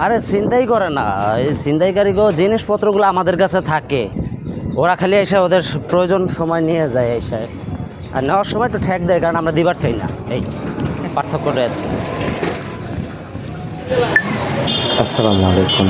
আরে ছিনতাই করে না, এই ছিনতাইকারীকেও জিনিসপত্রগুলো আমাদের কাছে থাকে, ওরা খালি এসে ওদের প্রয়োজন সময় নিয়ে যায় এসে, আর নেওয়ার সময় একটু ঠেক দেয়, কারণ আমরা দিবার চাই না। এই পার্থক্যটা আর কি। আসসালামু আলাইকুম।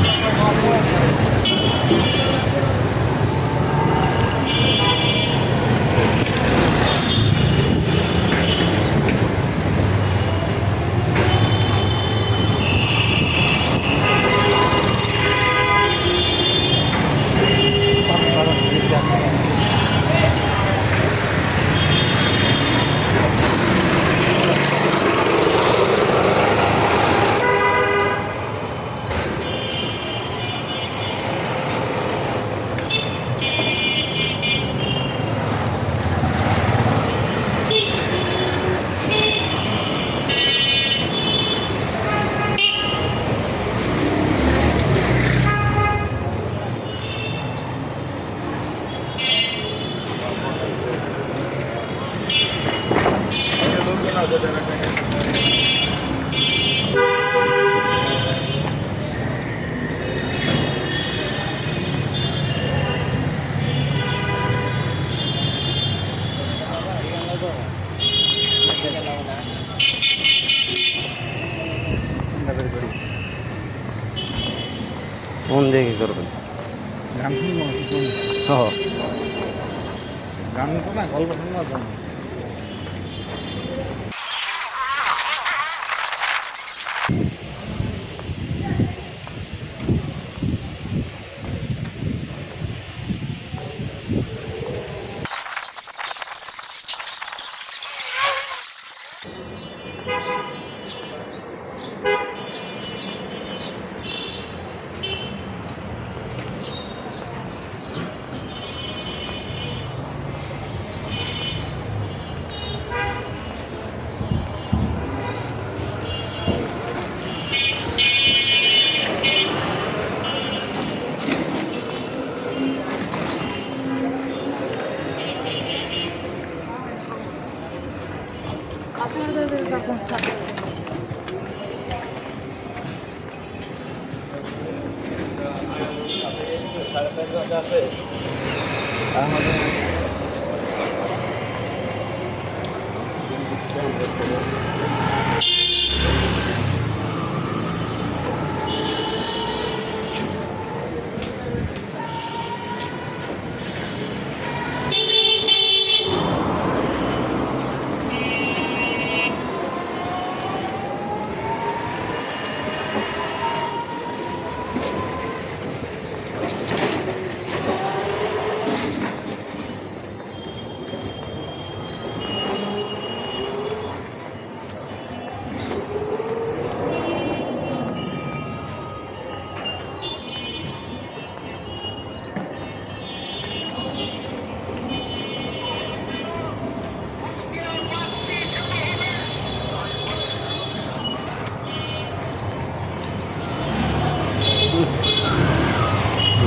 মন দিয়ে কী করবেন? গান শুনবো ও গান তো না, গল্প শুনবো তো না।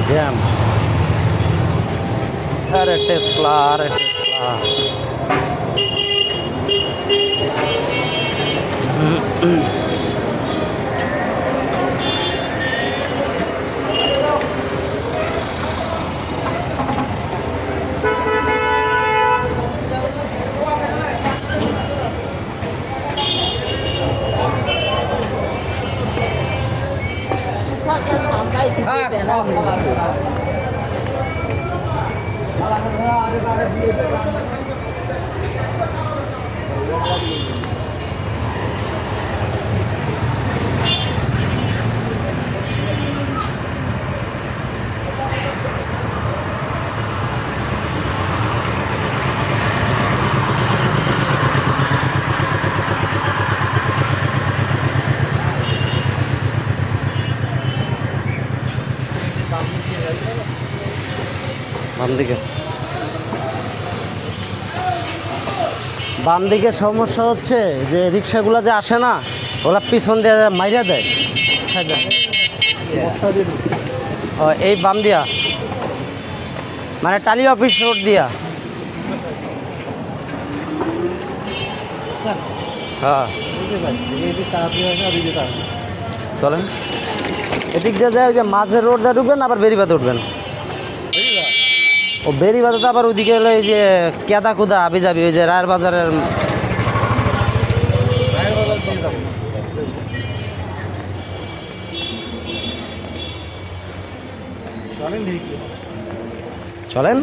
জ্যাম, আরে টেসলা, আরে টেসলা। বাম দিকে, বাম দিকে সমস্যা হচ্ছে যে রিক্সাগুলো যে আসে না, ওরা পিছন দিয়ে মাইরা দেয়। ও এই বাম দিয়া, মানে টালি অফিস রোড দিয়া। হ্যাঁ চলেন। এদিক দিয়ে যায় ওই যে মাঝের রোড দিয়ে ঢুকবেন আবার বেরিবাদে উঠবেন। ও বেরিবাদে তো আবার ওইদিকে হলো এই যে কেদা কুদা আবি যাবি ওই যে রায়ের বাজারের চলেন।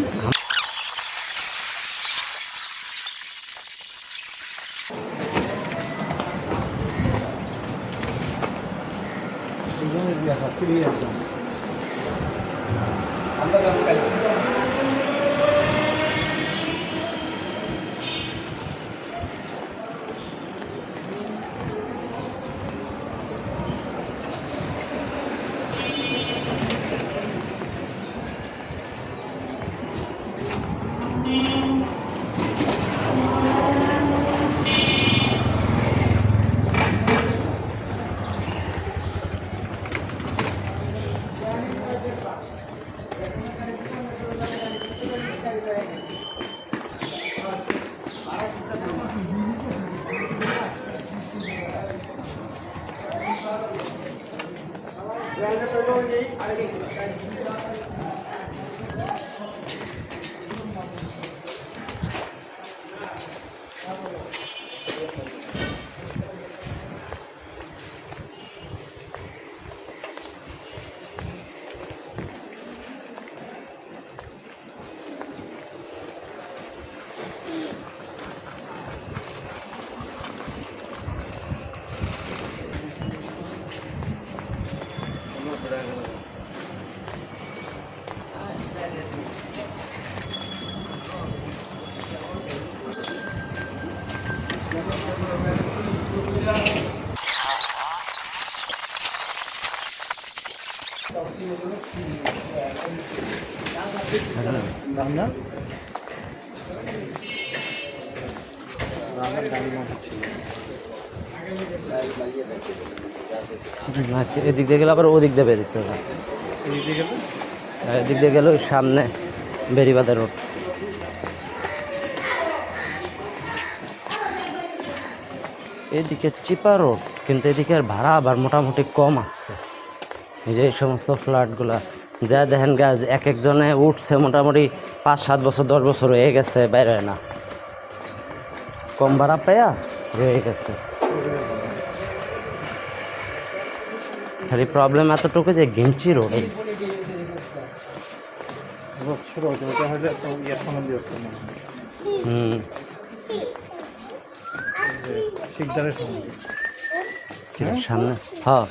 এদিক দিয়ে গেলে আবার ওদিক দিয়ে বেরোতে হবে। এদিক দিয়ে গেলে ওই সামনে বেরিবাদা রোড। এদিকে চিপা রোড, কিন্তু এদিকে আর ভাড়া আবার মোটামুটি কম আসছে। এই যে এই সমস্ত ফ্ল্যাটগুলা যা দেখেন গাছ এক একজনে উঠছে মোটামুটি 5-7 বছর 10 বছর হয়ে গেছে, বাইরে হয় না, কম ভাড়া পেয়া রয়ে গেছে। খালি প্রবলেম এতটুকু যে গেঞ্চি রোড সামনে। হ্যাঁ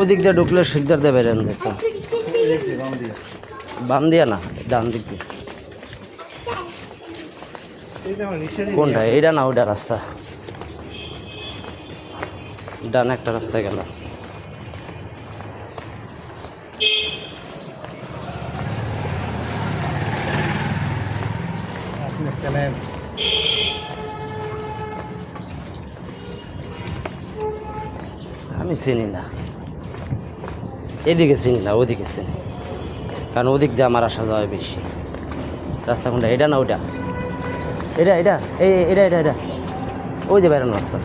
ওদিক দিয়ে ঢুকলে শিকদার দিয়ে বেরেন যেত, বাম দিয়া না ডান দিক দিয়ে। কোনটা এইটা না ওইটা রাস্তা? ডান একটা রাস্তায় গেল। আমি চিনি না, এদিকে চিনি না, ওদিকে চিনি, কারণ ওদিক দিয়ে আমার আসা যাওয়া বেশি। রাস্তা কোনটা? এটা না ওইটা? এটা এটা এই এটা এটা এটা ওই যে বেড়ানো রাস্তা।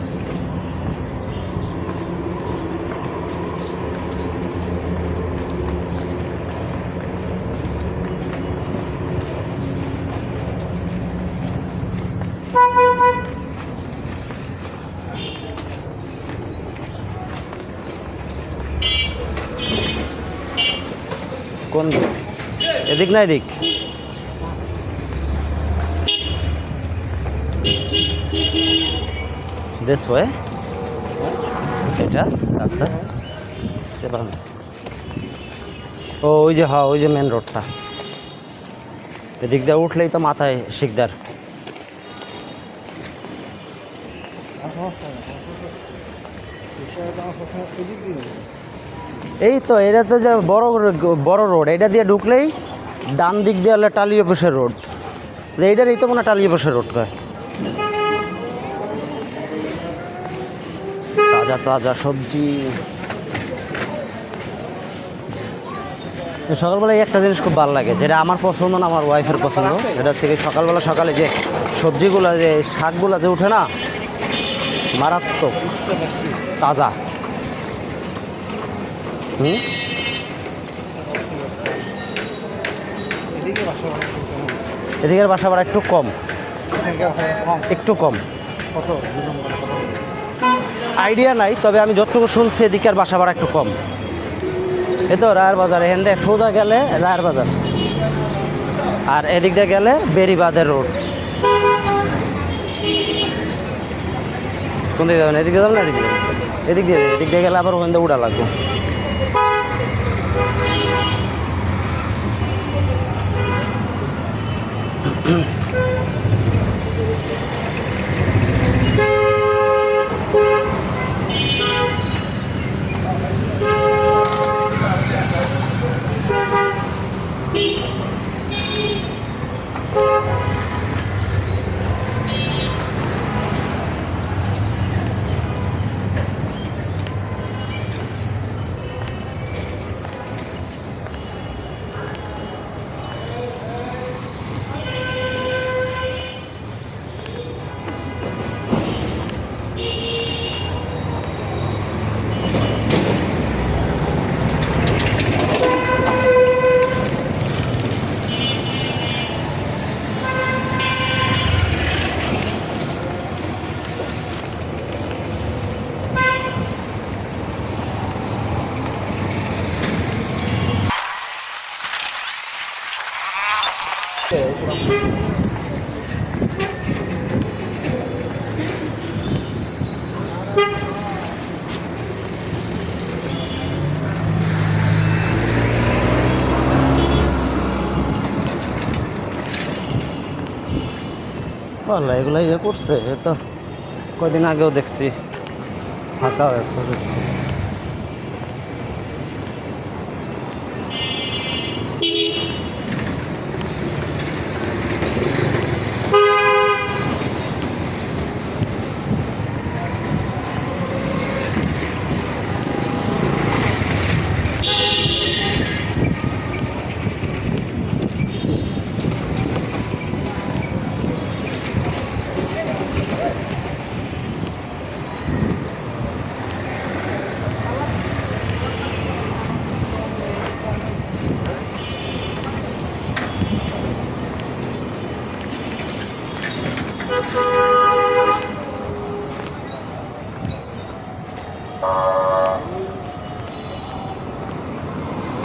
কোন দিক? এদিক না এদিক? দিস ওয়ে এটা রাস্তা। ও ওই যে হ্যাঁ ওই যে মেন রোডটা, এদিক দিয়ে উঠলেই তো মাথায় শিকদার। এই তো এটা তো যে বড় রোড, এটা দিয়ে ঢুকলেই ডান দিক দিয়ে হলে টালি অফিসের রোড। এইটার এই তো মনে হয় টালি অফিসের রোড কয়। তাজা তাজা সবজি। সকালবেলায় একটা জিনিস খুব ভালো লাগে, যেটা আমার পছন্দ না আমার ওয়াইফের পছন্দ, এটা থেকে সকালে যে সবজিগুলো যে শাকগুলো যে উঠে না মারাত্মক বুঝতে পারছি। তাজা। হুম, এদিকে বাসা ভাড়া কেমন? এদিকের বাসা ভাড়া একটু কম, এদিকে বাসা ভাড়া কম। একটু কম। কত দুজন করে কত? আইডিয়া নাই, তবে আমি যতটুকু শুনছি এদিকের বাসা ভাড়া একটু কম। এ তো রায়ের বাজার, এখান থেকে সোজা গেলে রায়ের বাজার, আর এদিক দিয়ে গেলে বেরিবাদের রোড। কোন দিকে যাবেন? এদিকে যাবেন না এদিক দিয়ে? এদিক দিয়ে গেলে আবার ওখান দিয়ে উড়া লাগবে। বল এগুলো ইয়ে করছে, এ তো কয়দিন আগেও দেখছি ফাঁকা হয়ে পড়েছে।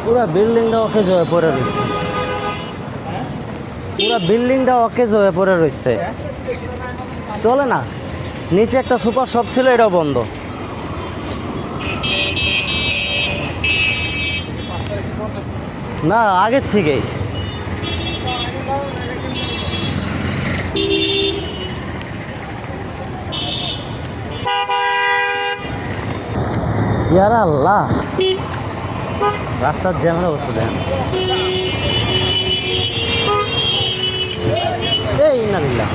পুরা বিল্ডিংটা অকেজ হয়ে পড়ে রয়েছে, পুরা বিল্ডিংটা অকেজ হয়ে পড়ে রয়েছে, চলে না। নিচে একটা সুপার শপ ছিল, এটাও বন্ধ। না, আগের থেকেই। ইয়ার আল্লাহ, রাস্তার জ্যামের অবস্থা দেখেন। এই ইন্নালিল্লাহ,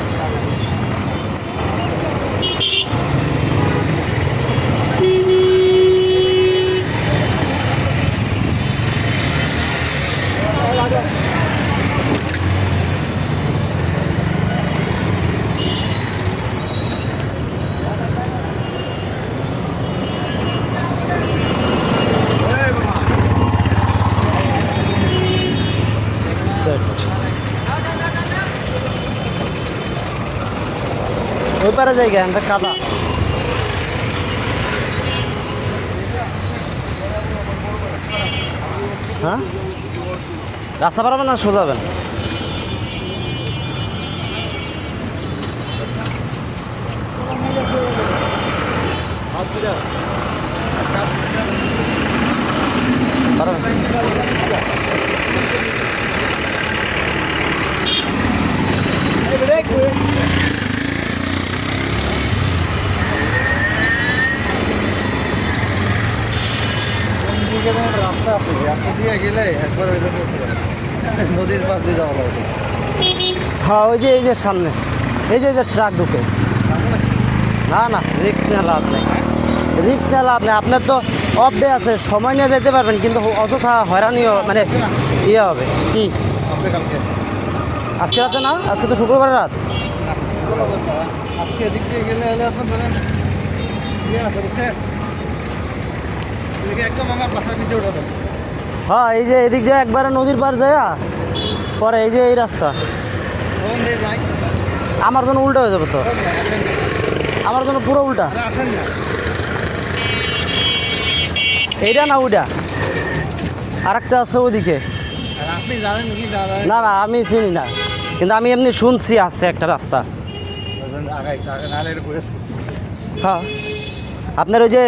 ওই পারে জায়গা এখানটা কাদা। হ্যাঁ, রাস্তা পারাবেন না সোজাবেন? পারাবেন? রাস্তা আছে, রাস্তা দিয়ে গেলে একবার ওই নদীর পাশ দিয়ে যাওয়া লাগবে। হ্যাঁ, ওই যে এই যে সামনে, এই যে ট্রাক ঢুকে। না না, রিক্স নেওয়া লাভ নেই, রিক্স নেওয়া লাভ নেই। আপনার তো অফ ডে আছে, সময় নিয়ে যেতে পারবেন, কিন্তু অযথা হয়রানিও মানে ইয়ে হবে। কি আপনি কালকে আজকে রাতে না? আজকে তো শুক্রবার রাত। আজকে এদিক দিয়ে গেলে হলে আপনার ধরেন ইয়ে আছে বুঝছেন, এদিকে একদম আমার বাসার পিছিয়ে ওঠা যাবে। হ্যাঁ, এই যে এদিক দিয়ে একবারে নদীর পার যায়, পরে এই যে এই রাস্তা ওখান দিয়ে যাই। আমার জন্য উল্টা হয়ে যাবে তো, আসেন না, আমার জন্য পুরো উল্টা। আরে আসেন না। এইটা না ওইটা, আরেকটা আছে ওদিকে। আর আপনি জানেন কি দাদা? না না, আমি চিনি না, কিন্তু আমি এমনি শুনছি আছে একটা রাস্তা। আগে নাহলে এটা ঘুরে হ্যাঁ, আপনার ওই যে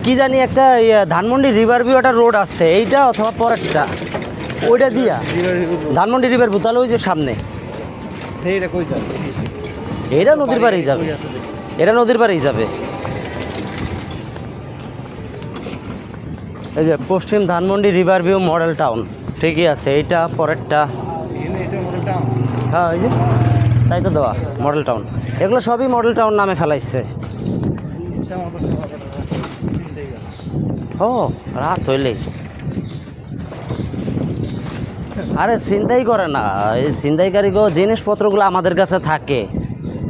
কি জানি একটা ধানমন্ডি রিভার ভিউ একটা রোড আছে, এইটা অথবা পরেরটা, ওইটা দিয়া ধানমন্ডি রিভার ভিউ, তাহলে ওই যে সামনে এইটা কই যাবে? এটা নদীর পাড়েই যাবে, এটা নদীর পাড়েই যাবে। এই যে পশ্চিম Dhanmondi river view model town, ঠিকই আছে, এইটা পরেরটা। এটা মডেল টাউন। হ্যাঁ, এই যে তাই তো দেওয়া মডেল টাউন, এগুলো সবই মডেল টাউন নামে ফেলাইছে। ইচ্ছা মতো চিন্তাই গেল। ও রাত হইলেই, আরে চিন্তাই করে না, এই ছিনতাইকারীগো জিনিসপত্রগুলো আমাদের কাছে থাকে,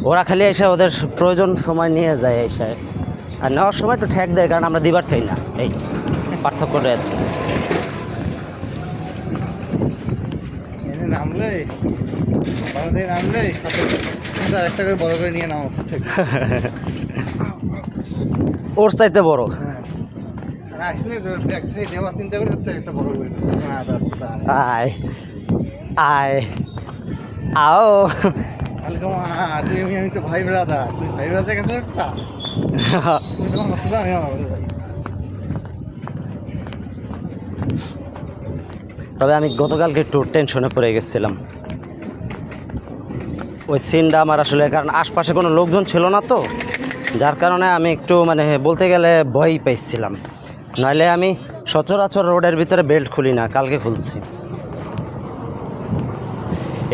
ওরা খালি এসে ওদের প্রয়োজন সময় নিয়ে যায়, এসে আর নেওয়ার সময় একটু ঠেক দেয়, কারণ আমরা দিবার চাই না, এই পার্থক্যটা আর কি। এনে নামলে বাড়িতে নামলে সাথে একটা করে বড় করে নিয়ে নামা উচিত থেকে। ওর চাইতে বড়। হ্যাঁ, আর আসলে এক থেকে দেওয়া চিন্তা করে তো একটা বড় করে আয় আয় আও। তুমি আমি তো ভাই ব্রাদা, তুই ভাই ব্রাদা গেছো একটা, তুমি তোমার মতো আমি আমার ভাই। তবে আমি গতকালকে একটু টেনশনে পড়ে গেছিলাম, ওই সিনটা আমার আসলে, কারণ আশপাশে কোনো লোকজন ছিল না তো, যার কারণে আমি একটু মানে বলতে গেলে ভয়ই পাইছিলাম। নইলে আমি সচরাচর রোডের ভিতরে বেল্ট খুলি না, কালকে খুলছি।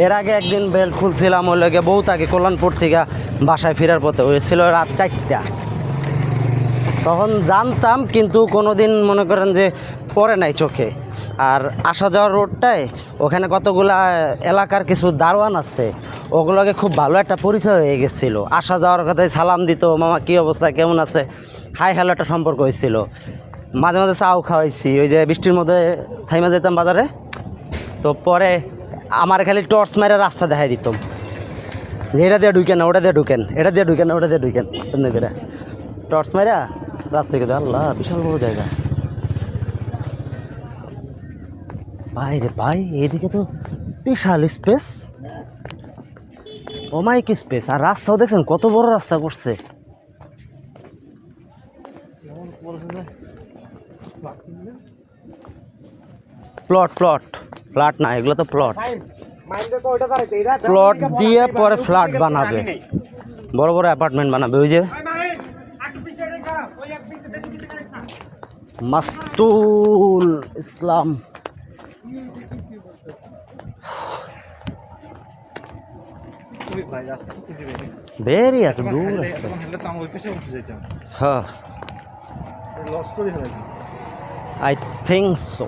এর আগে একদিন বেল্ট খুলছিলাম, ওই লাগে বহুত আগে কল্যাণপুর থেকে বাসায় ফেরার পথে, হয়েছিল রাত 4টা। তখন জানতাম, কিন্তু কোনো দিন মনে করেন যে পড়ে নাই চোখে। আর আসা যাওয়ার রোডটায় ওখানে কতগুলা এলাকার কিছু দারোয়ান আছে, ওগুলোকে খুব ভালো একটা পরিচয় হয়ে গেছিলো। আসা যাওয়ার কথায় সালাম দিত, মামা কী অবস্থা, কেমন আছে, হাই হ্যালো একটা সম্পর্ক হয়েছিল। মাঝে মাঝে চাও খাওয়াইছি, ওই যে বৃষ্টির মধ্যে থাইমা যেতাম বাজারে, তো পরে আমার খালি টর্চ মেরে রাস্তা দেখাই দিতাম যে এটা দিয়ে ঢুকেন না, ওটা দিয়ে ঢুকেন, এটা দিয়ে ঢুকেন না, ওটা দিয়ে ঢুকেন, এমনি করে টর্চ মেরা রাস্তা থেকে। আল্লাহ, বিশাল বড় জায়গা ভাই রে ভাই, এইদিকে তো বিশাল স্পেস, অমাইক স্পেস। আর রাস্তাও দেখছেন কত বড় রাস্তা করছে। প্লট প্লট ফ্ল্যাট না, এগুলো তো প্লট, প্লট দিয়ে পরে ফ্ল্যাট বানাবে, বড় বড় অ্যাপার্টমেন্ট বানাবে। ওই যে মাস্তুল ইসলাম, দেরি আছে, দূর আছে। হ্যাঁ, আই থিঙ্ক সো।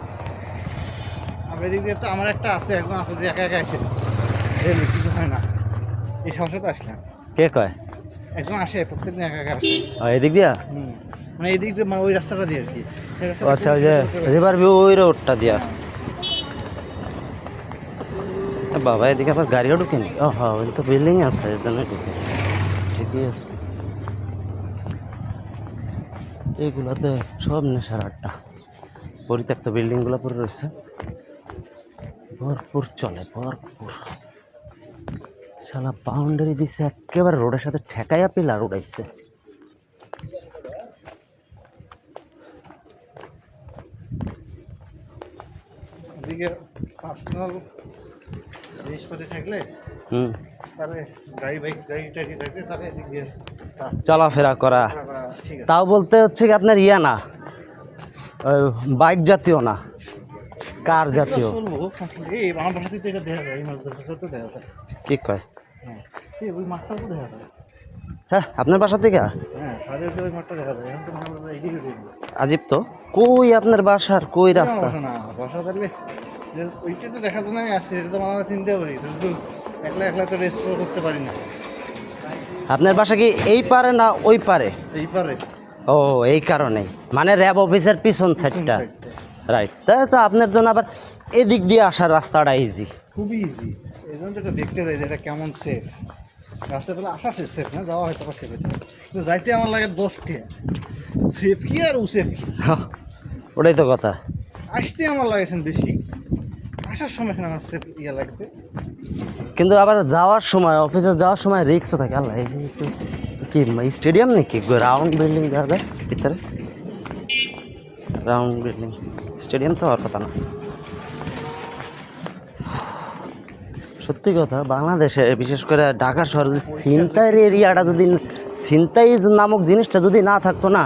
তো আমার একটা আছে, একজন আছে যে একা একা আসে, কিছু হয় না, এই সমস্যা তো আসলাম। কে কয়? একজন আসে প্রত্যেকদিন একা একা আসে। এদিক দিয়া, মানে এই দিক দিয়ে, মানে ওই রাস্তাটা দিয়ে আর কি। আচ্ছা, ওই যে রিভার ভিউ ওই রোডটা দিয়া। বাবা, এদিকে আবার গাড়িও ঢুকেনি। ও হ্যাঁ, ওই তো বিল্ডিং আছে, এর জন্য ঢুকে, ঠিকই আছে। এইগুলোতে সব নেশার আড্ডা, পরিত্যক্ত বিল্ডিংগুলো পরে রয়েছে, ভরপুর চলে, ভরপুর। শালা বাউন্ডারি দিছে একেবারে রোডের সাথে ঠেকাইয়া, পিলার উড়াইছে। এদিকে পার্সোনাল জিনিসপাতি থাকলে, তাহলে গাড়ি টাড়ি থাকলে, তাহলে এদিক দিয়ে চলাফেরা করা, ঠিক আছে। তাও বলতে হচ্ছে কি আপনার ইয়া না, বাইক জাতীয় না, কার জাতীয়। এই আমার বাসাতে তো এটা দেখা যায়, এই মাছটা তো দেখা যায়। কি কয়? হ্যাঁ, ওই মাঠটাও তো দেখা যায়। হ্যাঁ, আপনার বাসা থেকে? হ্যাঁ, সাদের ওই মাঠটা দেখা যায়। এখন তো মনে হয় এইদিকে দেখবো। আজিব তো, কই আপনার বাসার কই রাস্তা? না, বাসা থাকলে ওইটা তো দেখার জন্য আমি আসছি, এটা তো আমরা চিন্তা করি, কিন্তু একলা একলা তো রেস্ট করতে পারি না। আপনার বাসা কি এই পারে না ওই পারে? এই পারে। ও এই কারণেই, মানে র্যাব অফিসের পিছন সাইডটা। রাইট, তাই তো আপনার জন্য আবার এদিক দিয়ে আসার রাস্তাটা ইজি। খুবই ইজি, এই জন্য এটা দেখতে যাই যে এটা কেমন সেফ। রাস্তাবেলা আসা সেফ না, যাওয়া হয়তো সেফ, কিন্তু যাইতে আমার লাগে 10টা। সেফ কি আর সেফ কি, ওটাই তো কথা। আসতে আমার লাগেছেন বেশি, আসার সময় আমার সেফ লাগবে। কিন্তু আবার যাওয়ার সময়, অফিসে যাওয়ার সময় রিক্সও থাকে। আল্লাহ, এই যে একটু কি স্টেডিয়াম নাকি, রাউন্ড বিল্ডিং দেখা যায় ভিতরে, রাউন্ড বিল্ডিং, স্টেডিয়াম তো হওয়ার কথা না। সত্যি কথা, বাংলাদেশে বিশেষ করে ঢাকা শহরে যদি ছিনতাইয়ের এরিয়াটা, যদি ছিনতাই নামক জিনিসটা যদি না থাকতো না,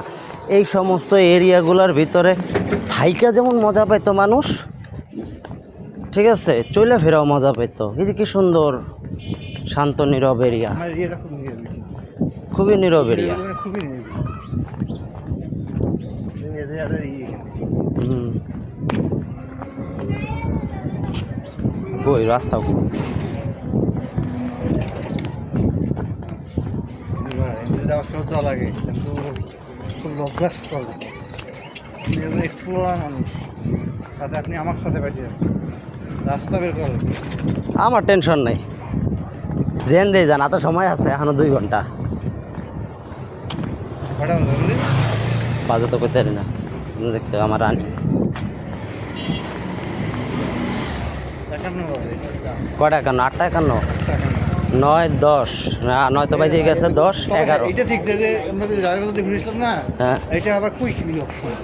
এই সমস্ত এরিয়াগুলোর ভিতরে থাইকা যেমন মজা পাইতো মানুষ, ঠিক আছে, চলে ফেরাও মজা পাইতো। এই যে কি সুন্দর শান্ত নীরব এরিয়া, আমার এরিয়াটা খুব নিরাপদ, খুবই নীরব এরিয়া। খুবই নিরাপদ। হুম, কই রাস্তা সহ্য লাগে, কিন্তু খুব লজ্জার এক্সপ্লোরার মানুষ, তাতে আপনি আমার সাথে পাইতে রাস্তা বের করেন। আমার টেনশন নেই, জেন দিয়ে যান, এত সময় আছে, এখনো 2 ঘন্টা। কটা বুঝলি? বাজে তো করতে পারি না, দেখতে আমার রান 51 বাজে। কটা, 51, 8টা 51, 9, 10, না 9 তো বাজে গেছে, 10, 11। এটা ঠিক যে আমরা যে জায়গা মধ্যে ঘুরেছিলাম না, হ্যাঁ এটা আবার কুইকলি অপশন।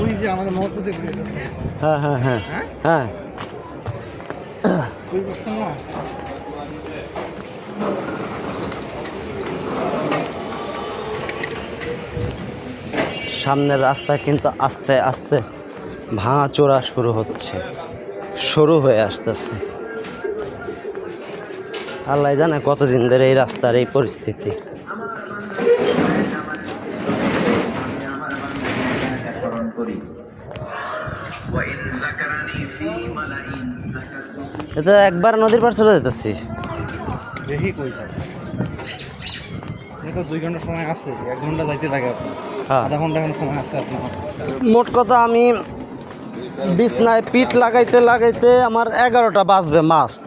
ওই যে আমাদের মহত্বতে ঘুরেছিলাম, হ্যাঁ হ্যাঁ হ্যাঁ হ্যাঁ হ্যাঁ, কুইক অপশন না। সামনের রাস্তা কিন্তু আস্তে আস্তে ভাঙাচোরা শুরু হয়ে আসতেছে। আল্লাহ জানে কতদিন ধরে এই রাস্তার এই পরিস্থিতি। এটা একবার নদীর পার চলে যেতেছি। দেখি কই থাকে, তো 2 ঘন্টা সময় আছে, 1 ঘন্টা যাইতে লাগে আপনার, হ্যাঁ, আধা ঘন্টা এখন সময় আছে আপনার। মোট কথা আমি বিছনায় পিঠ লাগাইতে লাগাইতে আমার 11টা বাজবে মাস্ট,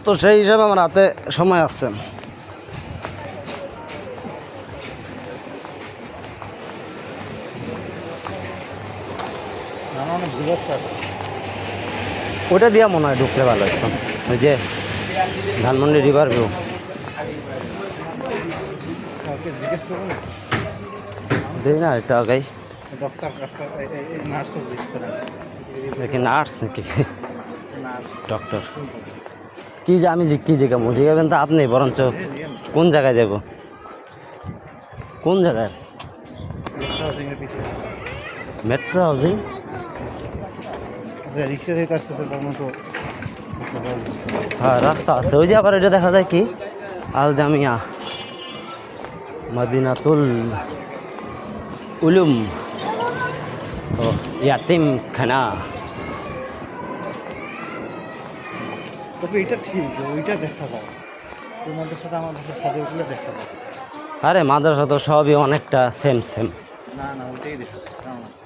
তো সেই হিসাবে আমার হাতে সময় আছে। আমার অনেক ভুল রাস্তা আছে। ওটা দিয়া মনে হয় ঢুকলে ভালো হতো, ওই যে ধানমন্ডি রিভার ভিউ। কাউকে জিজ্ঞেস করবো না, দেখি না এটা আগাই, ডক্টর নার্সও জিজ্ঞেস করেন, নাকি নার্স নাকি নার্স ডক্টর, কি যে আমি কি জিজ্ঞাবো, জিজ্ঞাবেন তো আপনি বরঞ্চ। কোন জায়গায় যাব, কোন জায়গায়? পিছিয়ে মেট্রো হাউজিং। রিক্সা থেকে আসতেছে তার মতো। হ্যাঁ রাস্তা আছে, ওই যে আবার এটা দেখা যায় কি, আল জামিয়া মদিনাতুল উলুম ও ইয়াতিম খানা। তবে এটা ঠিক যে ওইটা দেখা যায়, তোমাদের সাথে আমার কাছে ছাদে উঠলে দেখা যায়। আরে মাদ্রাসা তো সবই অনেকটা সেম। না না, ওইটাই দেখা যায়, কেমন আছে।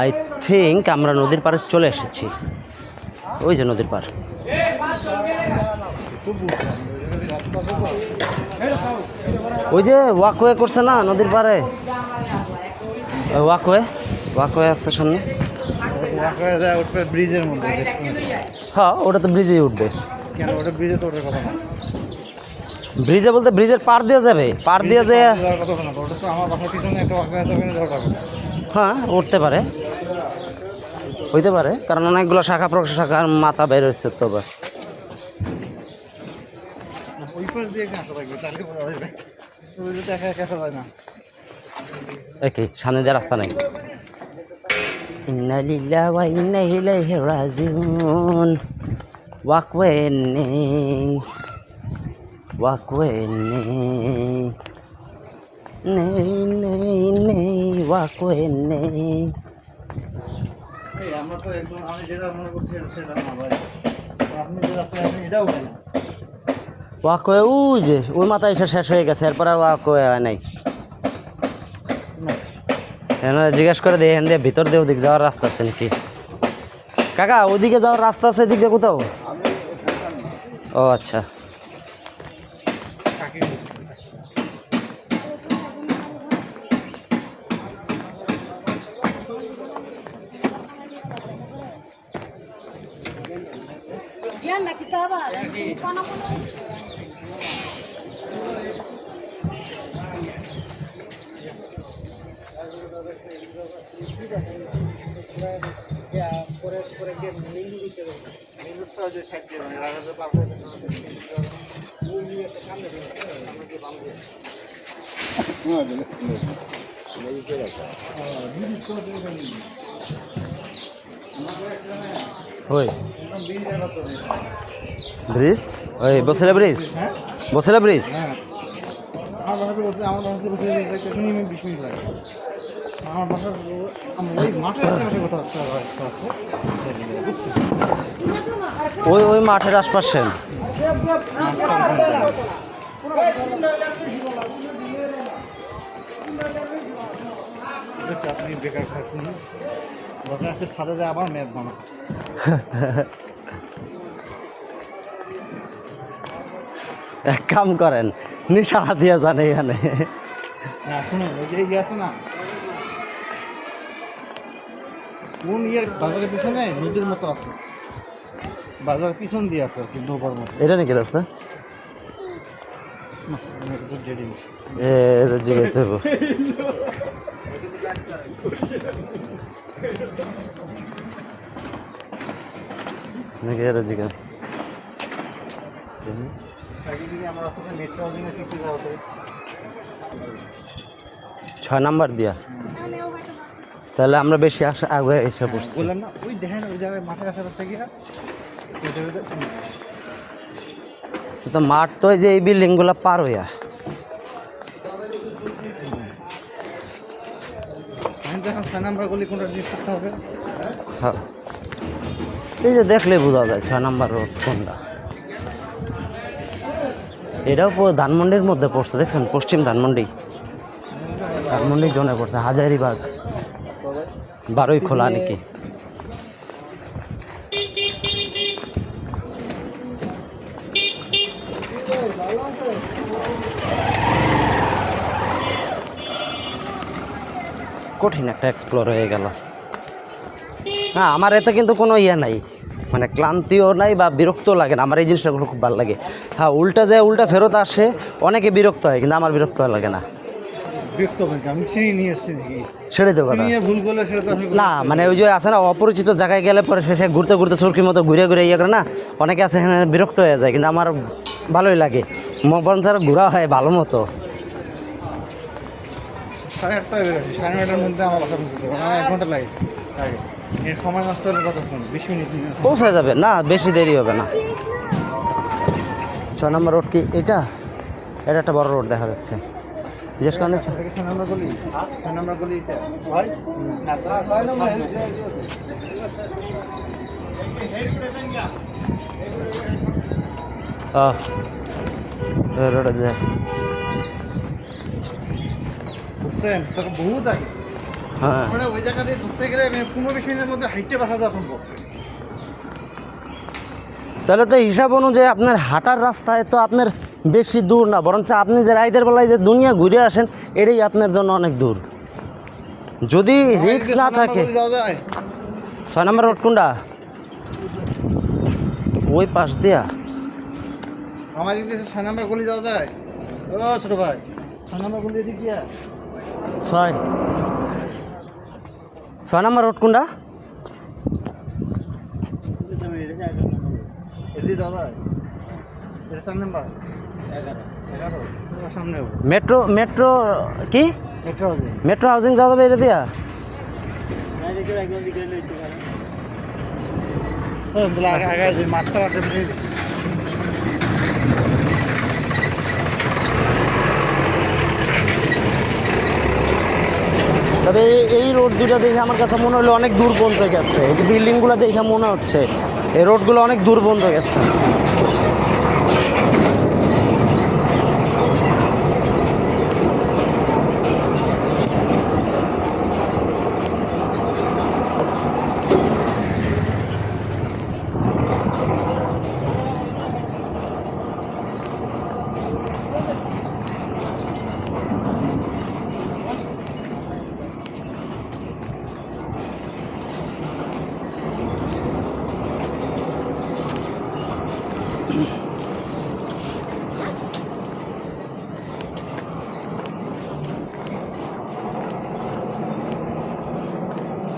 আই থিঙ্ক আমরা নদীর পাড়ে চলে এসেছি, ওই যে নদীর পাড়। তো বুঝলাম ওই যে ওয়াকওয়ে করছে না নদীর পাড়ে, ওয়াকওয়ে আছে সামনে। উঠবে ব্রিজের মধ্যে, হ্যাঁ ওটা তো ব্রিজেই উঠবে। কেন ওটা ব্রিজে তো ওঠার কথা না। ব্রিজে বলতে ব্রিজের পার দিয়ে যাবে, পার দিয়ে যে যাওয়ার কথা না, ওটা তো আমার বাসার পিছনে একটা ওয়াকওয়ে আছে, ওখানে যাওয়ার কথা। হ্যাঁ উঠতে পারে, হইতে পারে, কারণ অনেকগুলো শাখা প্রশাখার মাথা বের হচ্ছে তো। আবার ওই পাশ দিয়ে আসা লাগবে, তাহলে বলা যাবে। ওই তো একা একা আসা যায় না। একই সামনে দিয়ে রাস্তা নেই। ইন্না লিল্লাহি ওয়া ইন্না ইলাইহি রাজিউন। ওয়াকওয়ে নেই, ওয়াকওয়ে নেই। আমরা তো একদম, আমি যেটা মনে করছি সেটা না ভাই, আপনি যে রাস্তায় আছেন এটাও উঠে না। ওয়াক হয়ে ওই যে ওই মাথায় এসে শেষ হয়ে গেছে, এরপর আর ওয়াক হয়ে হয় নাই। এনারা জিজ্ঞেস করে দিয়ে এখান দিয়ে ভিতর দিয়ে ওদিকে যাওয়ার রাস্তা আছে নাকি? কাকা ওদিকে যাওয়ার রাস্তা আছে এদিকে কোথাও? ও আচ্ছা। ওই ব্রিজ, ওই বসিলা ব্রিজ, বসিলা ব্রিজ। আমার বাসাতে বসে আমার বাসাতে বসে মিনিমাম 20 মিনিট লাগে। আমার বাসার ওই মাঠের আশেপাশে কোথাও একটা রাস্তা আছে, বুঝছিস? ওই ওই মাঠের আশপাশে। আপনি বেকার থাকুন, দরকার একটা ছাদে যায় আবার ম্যাপ বানাও। এক কাম করেন, নিশানা দিয়ে যান এখানে। না শুনুন, ওই যে ইয়ে আছে না, কোন ইয়ের বাজারের পিছনে নদীর মতো আছে, বাজারের পিছন দিয়ে আছে আর কি, নৌকার মতো। এটা নাকি রাস্তা? না, আমি এটা তো ডেড ইঞ্চ। এটা জিগাইতে হবো। নাকি এটা জিগা আমার রাস্তাতে মেট্রো হাউজিংয়ের কিছু যাওয়া হবে 6 নাম্বার দিয়া, তাহলে আমরা বেশি আগে এসে পড়ছি। বললাম না, ওই দেখেন ওই জায়গায় মাঠের আশেপাশে গিয়ে তো মাঠ তো এই যে এই বিল্ডিং গুলা পার হইয়া। দেখেন 6 নাম্বার গলি কোনটা জিনিস করতে হবে। হ্যাঁ, এই যে দেখলে বোঝা যায় 6 নাম্বার রোড কোনটা। এটাও ধানমন্ডির মধ্যে পড়ছে, দেখছেন? পশ্চিম ধানমন্ডি, ধানমন্ডি জোনে পড়ছে। হাজারিবাগ, বারোই খোলা নাকি। কঠিন একটা এক্সপ্লোর হয়ে গেল। হ্যাঁ, আমার এতে কিন্তু কোনো ইয়ে নাই, মানে ক্লান্তিও নাই বা বিরক্ত লাগে না। আমার এই জিনিসটাগুলো খুব ভালো লাগে। হ্যাঁ, উল্টা যায় উল্টা ফেরত আসে, অনেকে বিরক্ত হয়, কিন্তু আমার বিরক্ত লাগে না। বিরক্ত হবে আমি চিনি নিয়ে এসেছি নাকি, সেটাই তো কথা। চিনিয়ে ভুল করলে সেটা তো আপনি না, মানে ওই যে আছে না, অপরিচিত জায়গায় গেলে পরে শেষে ঘুরতে ঘুরতে চুরকির মতো ঘুরে ঘুরে ইয়ে করে না, অনেকে আছে এখানে বিরক্ত হয়ে যায়, কিন্তু আমার ভালোই লাগে। বরঞ্চ আর ঘোরা হয় ভালো মতো। 8:30টায় বেরোছি, 9:30টার মধ্যে আমার বাসা পৌঁছতে হবে, আমার 1 ঘন্টা লাগে। এর সময় নষ্ট হলে কথা শুনুন, 20 মিনিট পৌঁছা যাবে না, বেশি দেরি হবে না। 6 নম্বর রোড কি এটা? এটা একটা বড় রোড দেখা যাচ্ছে। জিজ্ঞেস করেন 6 নাম্বার গলি, 6 নাম্বার গলি এটা ভাই, না 6 নাম্বার রোডে যায়। বুঝছেন? তখন বহুত আগে, হ্যাঁ, মানে ওই জায়গা দিয়ে ঢুকতে গেলে 15-20 মিনিটের মধ্যে হাইটে বাসা যাওয়া সম্ভব। তাহলে তো হিসাব অনুযায়ী আপনার হাঁটার রাস্তায় তো আপনার বেশি দূর না, বরঞ্চ আপনি যে রাইদের বেলায় যে দুনিয়া ঘুরে আসেন, এটাই আপনার জন্য অনেক দূর। যদি রিস্ক না থাকে। 6 নম্বর রোড কোনটা? ওই পাশ দিয়া আমার দিক দিয়ে 6 নাম্বার গলি যাওয়া যায়। ও ছোট ভাই, 6 নাম্বার গলি এদিক দিয়ে 6 নম্বর রোড কোনটা? এদিকে যাওয়া যায়। এটা 4 নাম্বার 11 সামনে মেট্রো, মেট্রো কি মেট্রো আছে। মেট্রো হাউজিং যাওয়া যাবে এটা দিয়া? আগে যে মাঠটা আছে তবে এই রোড দুটা দেখে আমার কাছে মনে হলো অনেক দূর পর্যন্ত গেছে। এই যে বিল্ডিংগুলো দেখে মনে হচ্ছে এই রোডগুলো অনেক দূর পর্যন্ত গেছে।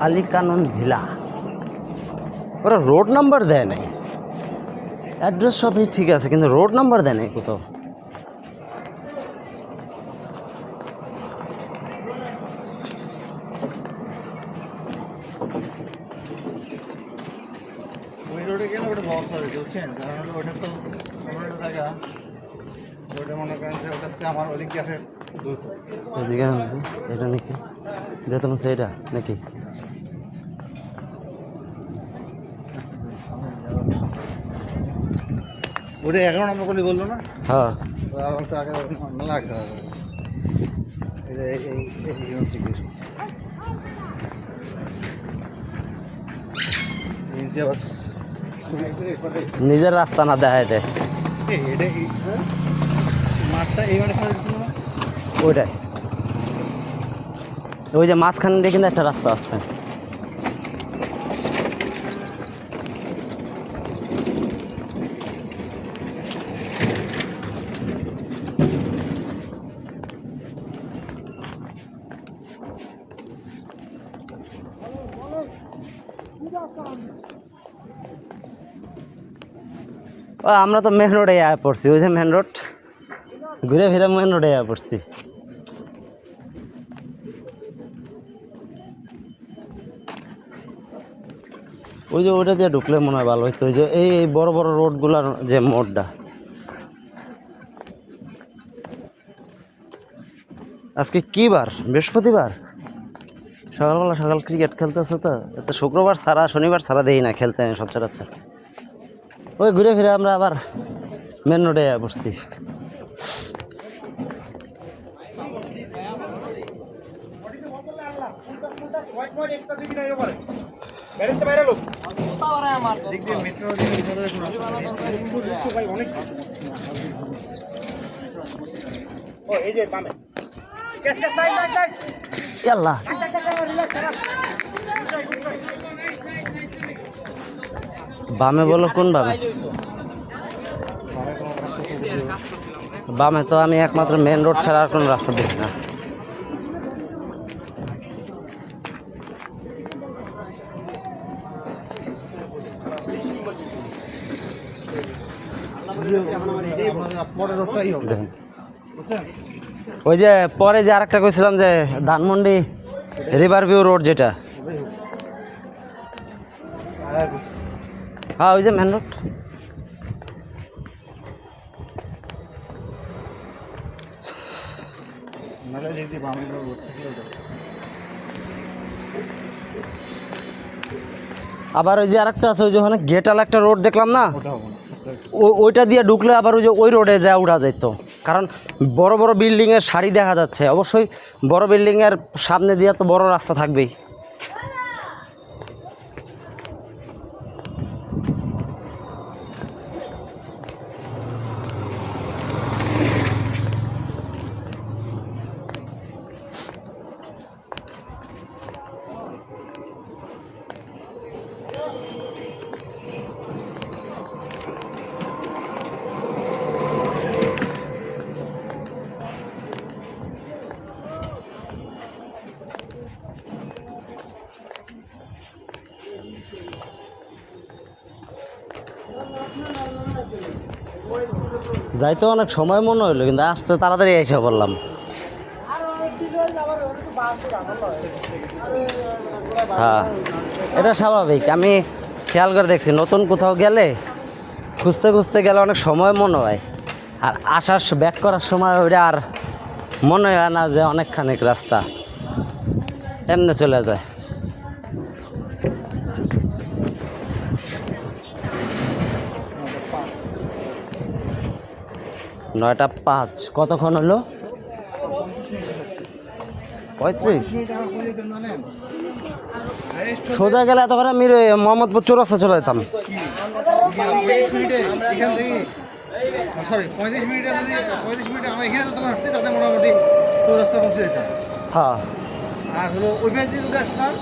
আলী কানন ভিলা। ওরা রোড নাম্বার দেয় নাই, অ্যাড্রেস সবই ঠিক আছে কিন্তু রোড নাম্বার দেয় নাই কোথাও। ওই রোডে গেলে ওটা লস হবে বুঝছেন, কারণ হলো ওটা তো আমার একটা জায়গা, ওটা মনে করেন যে ওটা হচ্ছে আমার ওদিক দিয়ে আসে দ্রুত। এটা নাকি যেতে হচ্ছে এটা নাকি? ওটা 11 নম্বর করে বললো না, হ্যাঁ আর একটু আগে লাগবে। এই হচ্ছে কিছু নিজের রাস্তা না দেখায় দেয় মাঠটা এই মানে ওইটাই। ওই যে মাঝখানে দিয়ে কিন্তু একটা রাস্তা আছে। ও আমরা তো মেন রোডে আয়া পড়ছি, ওই যে মেন রোড ঘুরে ফিরে মেন রোডে আয়া পড়ছি। ওই যে ওইটা দিয়ে ঢুকলে মনে হয় ভালো হইতো, ওই যে এই বড় বড় রোডগুলার যে মোড়টা। আজকে কি বার? বৃহস্পতিবার। সকালবেলা সকাল ক্রিকেট খেলতেছে তো, এত শুক্রবার ছাড়া শনিবার ছাড়া দেই না খেলতে আমি সচরাচর। ওই ঘুরে ফিরে আমরা আবার মেন রোডে পড়ছি। আল্লাহ বামে বলো কোন বামে? বামে তো আমি একমাত্র মেন রোড ছাড়া আর কোনো রাস্তা দেখি না। ওই যে পরে যে আরেকটা কইছিলাম যে ধানমন্ডি রিভার ভিউ রোড যেটা, হ্যাঁ ওই যে মেন রোড। আবার ওই যে আরেকটা আছে, ওই যে ওখানে গেটাল একটা রোড দেখলাম না, ওইটা দিয়ে ঢুকলে আবার ওই যে ওই রোডে যা উঠা যেত, কারণ বড় বড় বিল্ডিংয়ের সারি দেখা যাচ্ছে। অবশ্যই বড় বিল্ডিংয়ের সামনে দিয়ে তো বড় রাস্তা থাকবেই। যাইতে অনেক সময় মনে হইলো, কিন্তু আসতে তাড়াতাড়ি এসে বললাম। হ্যাঁ এটা স্বাভাবিক, আমি খেয়াল করে দেখছি নতুন কোথাও গেলে খুঁজতে খুঁজতে গেলে অনেক সময় মনে হয়, আর আসার ব্যাক করার সময় ওইটা আর মনে হয় না যে অনেকখানিক রাস্তা, এমনি চলে যায়। 9:05 কতক্ষণ হলো? 35। সোজা গেলে এত করে আমি মোহাম্মদপুর চৌরাস্তা চলে যেতাম। 35 মিনিটে আমরা এখানে যতক্ষণ আসছি তাতে মোটামুটি চৌরাস্তা পৌঁছে যেতাম। হ্যাঁ আর হলো ওই পাশ দিয়ে যদি আসতাম,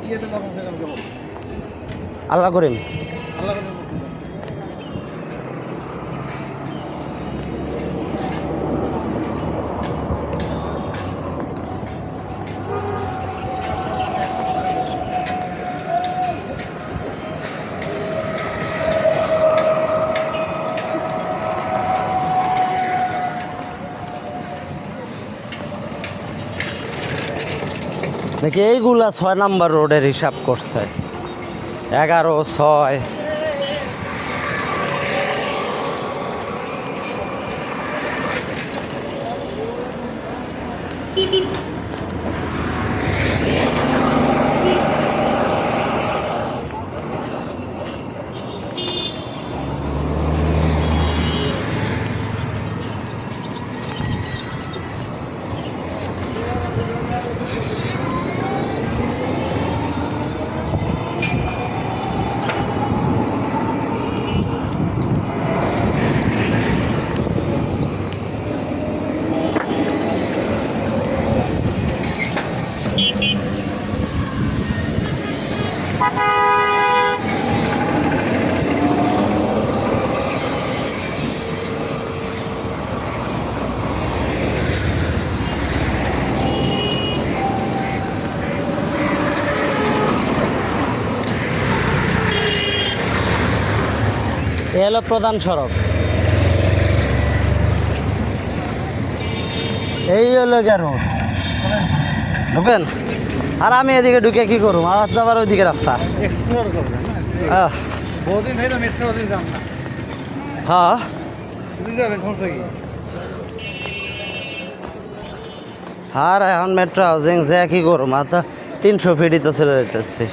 ইয়েতে তখন আল্লাহ করিম। আল্লাহ নাকি এইগুলা 6 নাম্বার রোডের হিসাব করছে, 11, 6। এ হলো প্রধান সড়ক, এই হলো গিয়া রোড। ঢুকেন, আর আমি এদিকে ঢুকে কি করবো? আমার তো আবার ওইদিকে রাস্তা। এক্সপ্লোর করবেন না? আহ, বহুদিন থেকে তো মেট্রো দিন যান না, হ্যাঁ, বুঝতে যাবেন সমস্যা কি? আর এখন মেট্রো হাউজিং যে কি করবো? মাথা 300 ফিটই তো চলে যেতেছি।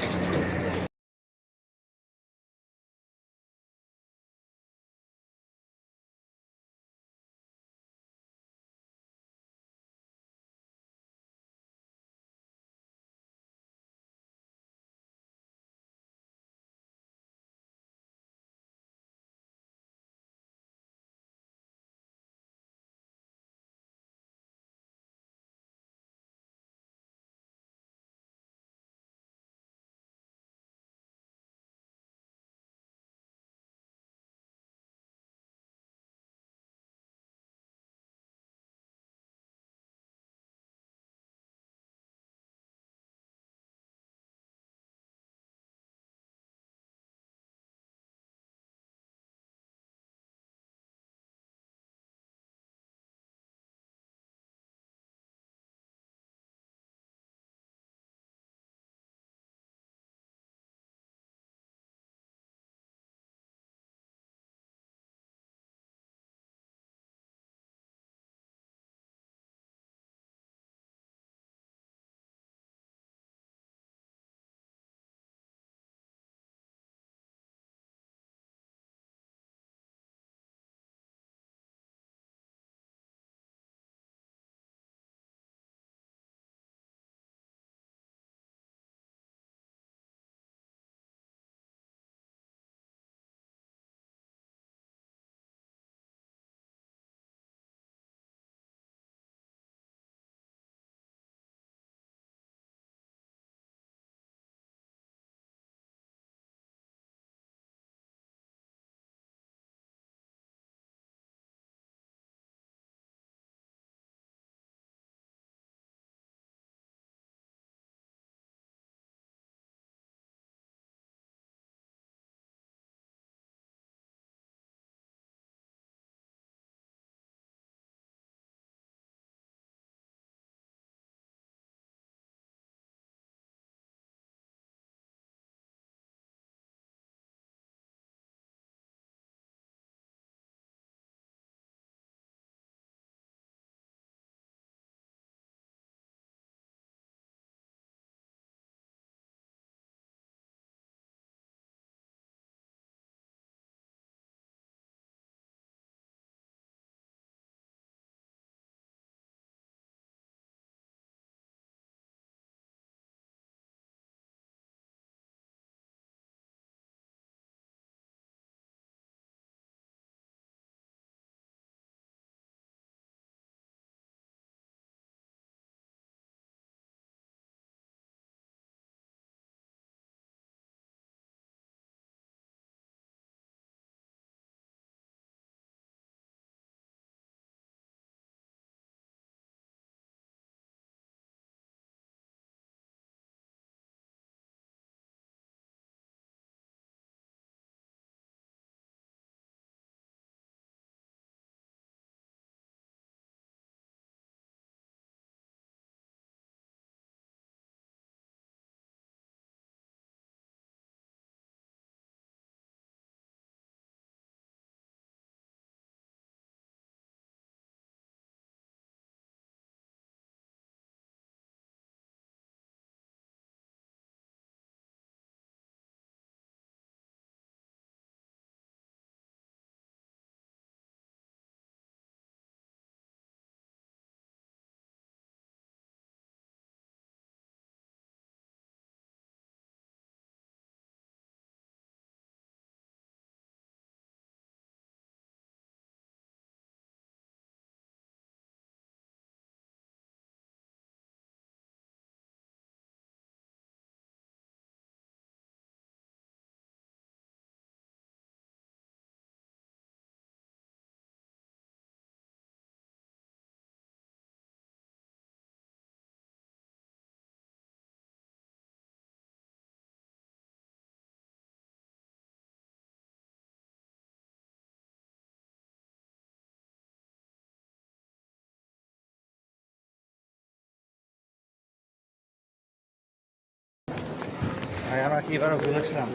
ভাই আমরা কি এবারও ঘুরেছিলাম?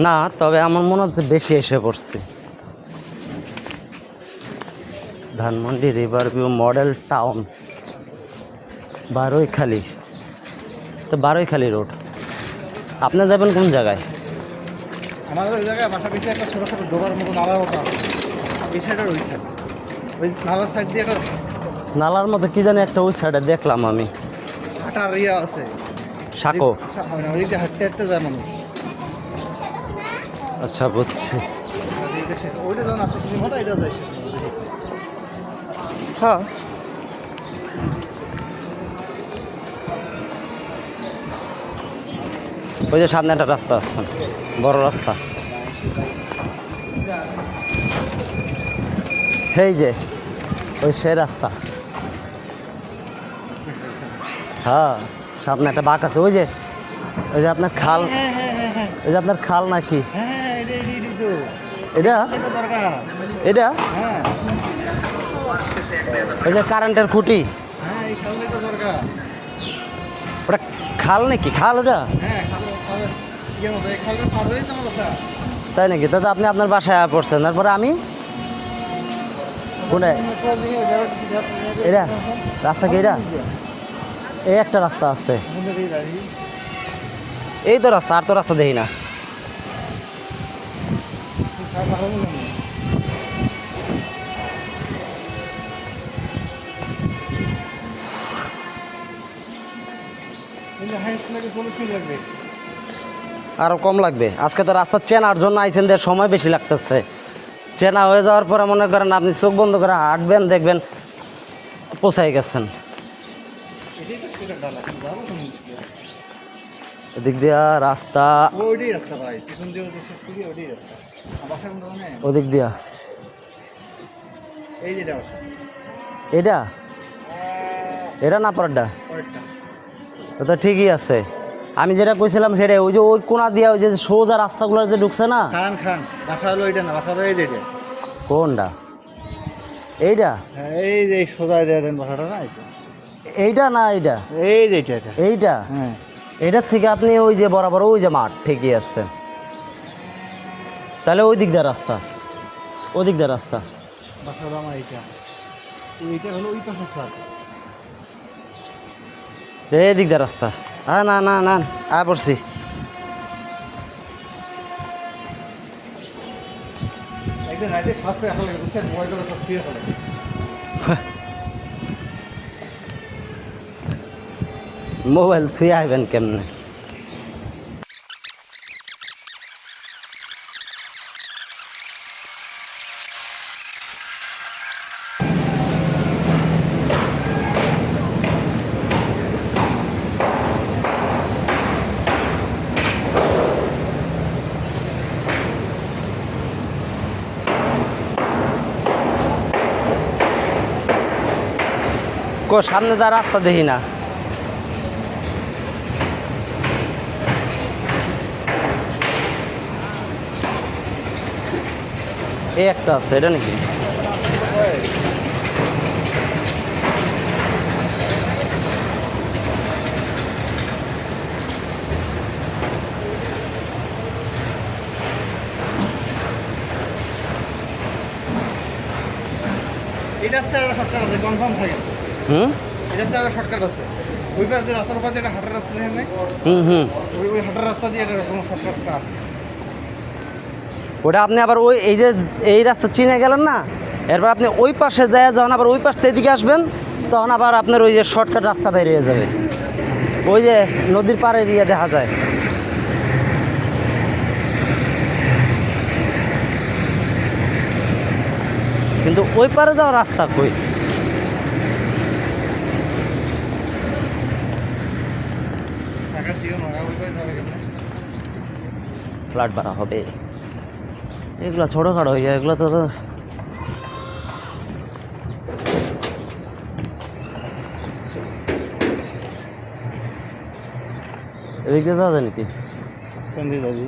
না, তবে আমার মনে হচ্ছে বেশি এসে পড়ছে। Dhanmondi river view model town, Baraikhali. তো বারৈখালি রোড। আপনি যাবেন কোন জায়গায়? আমাদের ওই জায়গায় বাসা পিছিয়ে একটা ছোটো ছোটো ডোবার মতো নালার মতো আছে, এই সাইডের ওই সাইড, ওই নালার সাইড দিয়ে একটা নালার মধ্যে কি জানি একটা ওই সাইডে দেখলাম আমি, হাঁটার ইয়ে আছে। সাঁকো। ওই দিকে হাঁটতে হাঁটতে যায় মানুষ। আচ্ছা, বুঝছি। ওইটা যখন আসে কিছু মতো এটা যায় শেষ পর্যন্ত। হ্যাঁ, ওই যে সামনে একটা রাস্তা আছে, বড় রাস্তা। এই যে ওই সে রাস্তা। হ্যাঁ, সামনে একটা বাঁক আছে। ওই যে আপনার খাল, ওই যে আপনার খাল নাকি হ্যাঁ, তো এটা? দরকার। এটা হ্যাঁ ওই যে কারেন্টের খুঁটি, হ্যাঁ, এই খালটাই তো দরকার। ওটা খাল নাকি? খাল ওটা? হ্যাঁ, খালের ইয়ের মতো, এই খালটা পার হয়েই তো আমার কথা। তাই নাকি? তাতে আপনি আপনার বাসায় পড়ছেন, তারপরে আমি কোনে? এটা রাস্তা কি? এটা এই একটা রাস্তা আছে, এই তো রাস্তা, আর তো রাস্তা দেখি না। আরও কম লাগবে। আজকে তো রাস্তা চেনার জন্য আইছেন, দিয়ে সময় বেশি লাগতেছে। চেনা হয়ে যাওয়ার পরে মনে করেন আপনি চোখ বন্ধ করে হাঁটবেন, দেখবেন পৌঁছাই গেছেন। এদিক দিয়া রাস্তা, ওইটাই রাস্তা ভাই, পিছন দিয়ে ওই শেষ করি ওইটাই রাস্তা। বাসার মতো মানে ওদিক দিয়া এই যেটা বাসা, এটা এটা না পরেরটা? পরেরটা। তো ঠিকই আছে। আমি যেটা কইছিলাম সেটাই, ওই যে ওই কোনা দিয়া ওই যে সোজা রাস্তাগুলো যে ঢুকছে না। খান খান বাসা হলো ওইটা না, বাসা হলো এই যেটা। কোনটা? এইটা? হ্যাঁ, এই যে এই সোজা দেন বাসাটা না, এইটা। এইটা না এইটা? এই যে এটা, এটা। এইটা? হ্যাঁ, এইটার থেকে আপনি ওই যে বরাবর ওই যে মাঠ ঠিকই আছে। তাহলে ওই দিক দিয়ে রাস্তা, ওই দিক দিয়ে রাস্তা। বাসা হলো আমার এইটা, এইটা হলো ওই পাশে ফ্ল্যাট। এই দিক দিয়ে রাস্তা। হ্যাঁ, না না না, পড়ছি। একদিন রাইটে ফার্স্ট করে আসলে বুঝছেন, মোবাইলগুলো সব ফিরে ফেলে। মোবাইল থুয়ে আইবেন কেমনে? সামনে তার রাস্তা দেখি না। এই একটা আছে, এটা নাকি? এই রাস্তায় একটা শর্টকাট আছে, কনফার্ম থাকে। এই রাস্তায় একটা শর্টকাট আছে। ওই পাশে যে রাস্তার উপর যে একটা হাঁটার রাস্তা দেখেন নাই? ওই হাঁটার রাস্তা দিয়ে একটা কোনো শর্টকাটটা আছে। ওটা আপনি আবার ওই এই যে এই রাস্তা চিনে গেলেন না, এরপর আপনি ওই পাশে যায়, যখন আবার ওই পাশ থেকে এদিকে আসবেন, তখন আবার আপনার ওই যে শর্টকাট রাস্তা বেরিয়ে যাবে। ওই যে নদীর পাড়ে এরিয়া দেখা যায়। কিন্তু ওই পারে যাওয়ার রাস্তা কই? ঢাকার দিকে নয়, ওই পাশে যাবে কেমনে? ফ্ল্যাট ভাড়া হবে, এগুলো ছোটোখাটো হয়ে যায়, এগুলো তো এদিক দিয়ে যাওয়া যায় নাকি? কোন দিকে যাবি?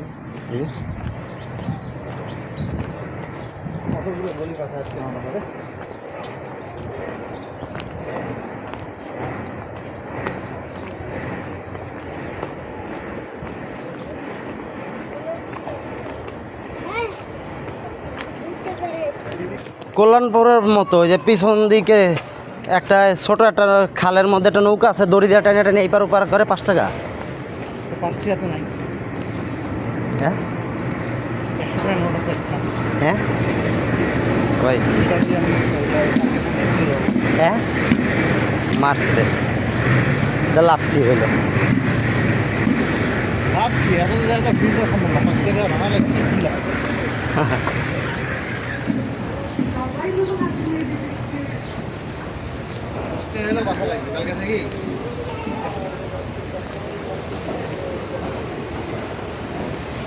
কতগুলো গলি কাছে আসতে মনে করে। কল্যাণপুরের মতো ওই যে পিছন দিকে একটা ছোট একটা খালের মধ্যে একটা নৌকা আছে, দড়ি দিয়ে টানে টানে এইপার ওপার করে 5 টাকা। তো 5 টাকা তো নাই, হ্যাঁ 100 টাকা নোট আছে একটা। হ্যাঁ কই এটা দিয়ে আমি হ্যাঁ মারছে, এটা লাভ কি হলো? লাভ কি, এত জায়গা ফ্রিজের সম্ভব না, 5 টাকা ভাড়া লাগবে কি লাভ? এলো বাসা লাগবে কালকে থেকেই।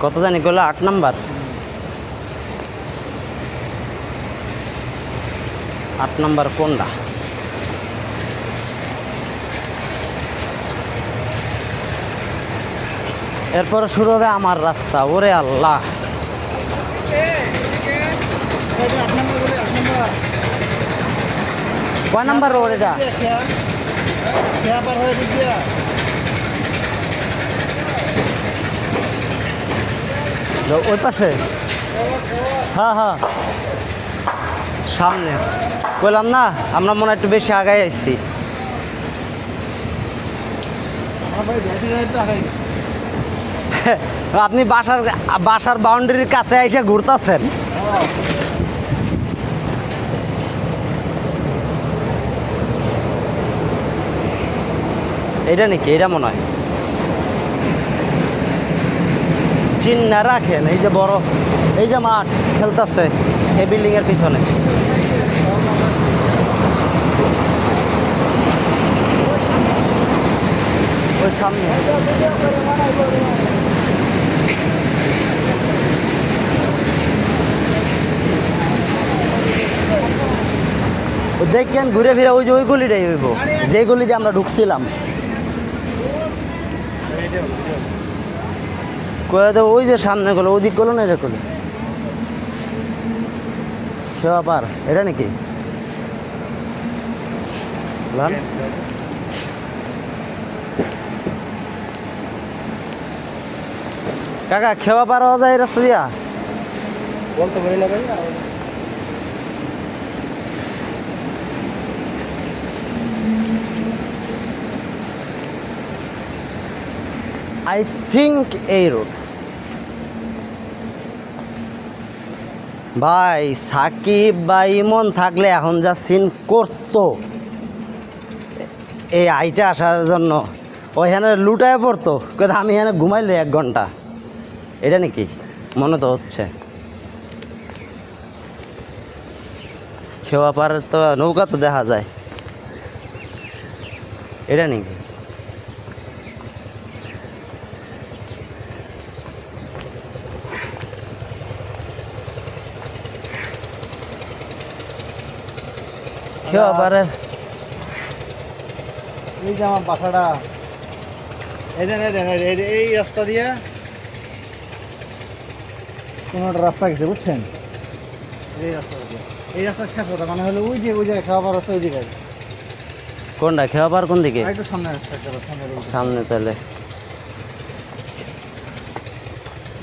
কত জানি করলো 8 নাম্বার, 8 নাম্বার কোনটা? এরপরে শুরু হবে আমার রাস্তা। ওরে আল্লাহ, এই যে 8 নম্বর বলে 8 নম্বর কয় নাম্বার রোড এটা? খেয়া পার হয়ে দিক দিয়া ওই পাশে, হ্যাঁ হ্যাঁ সামনে। বললাম না আমরা মনে হয় একটু বেশি আগায় আসছি। আমার ভাই যাইতে যাইতে আগাই আপনি বাসার বাউন্ডারির কাছে এসে ঘুরতেছেন। এটা নাকি? এটা মনে হয় চিন্না রাখেন। এই যে বড় এই যে মাঠ খেলতেছে এই বিল্ডিং এর পিছনে, ওই সামনে। দেখেন ঘুরে ফিরে ওই যে ওই গলিটাই হইব, যে গলি দিয়ে আমরা ঢুকছিলাম। কয়ে দেবো ওই যে সামনে গেলো, ওদিক গেলো না, এটা গেলো খেয়া পার। এটা নাকি লাল? কাকা খেওয়া পার হওয়া যায় এই রাস্তা দিয়া? বলতে পারি না ভাই। আই থিঙ্ক এই রোড। ভাই সাকিব বা ইমন থাকলে এখন যা সিন করতো এই আইটা আসার জন্য, ওইখানে লুটায় পড়তো। কিন্তু আমি এখানে ঘুমাইলে 1 ঘন্টা। এটা নাকি মনে তো হচ্ছে খেওয়া পার তো নৌকা তো দেখা যায়। এটা নাকি খেওয়া পারের? এই যে আমার বাসাটা, এই দেন এই রাস্তা দিয়ে কোনো একটা রাস্তা গেছে বুঝছেন, এই রাস্তা দিয়ে এই রাস্তা শেষ কথা মানে হলো ওই যে খাওয়া পাওয়ার রাস্তা ওই দিকে কোনটা খেওয়া পার? কোন দিকে? একটু সামনে রাস্তা সামনে সামনে। তাহলে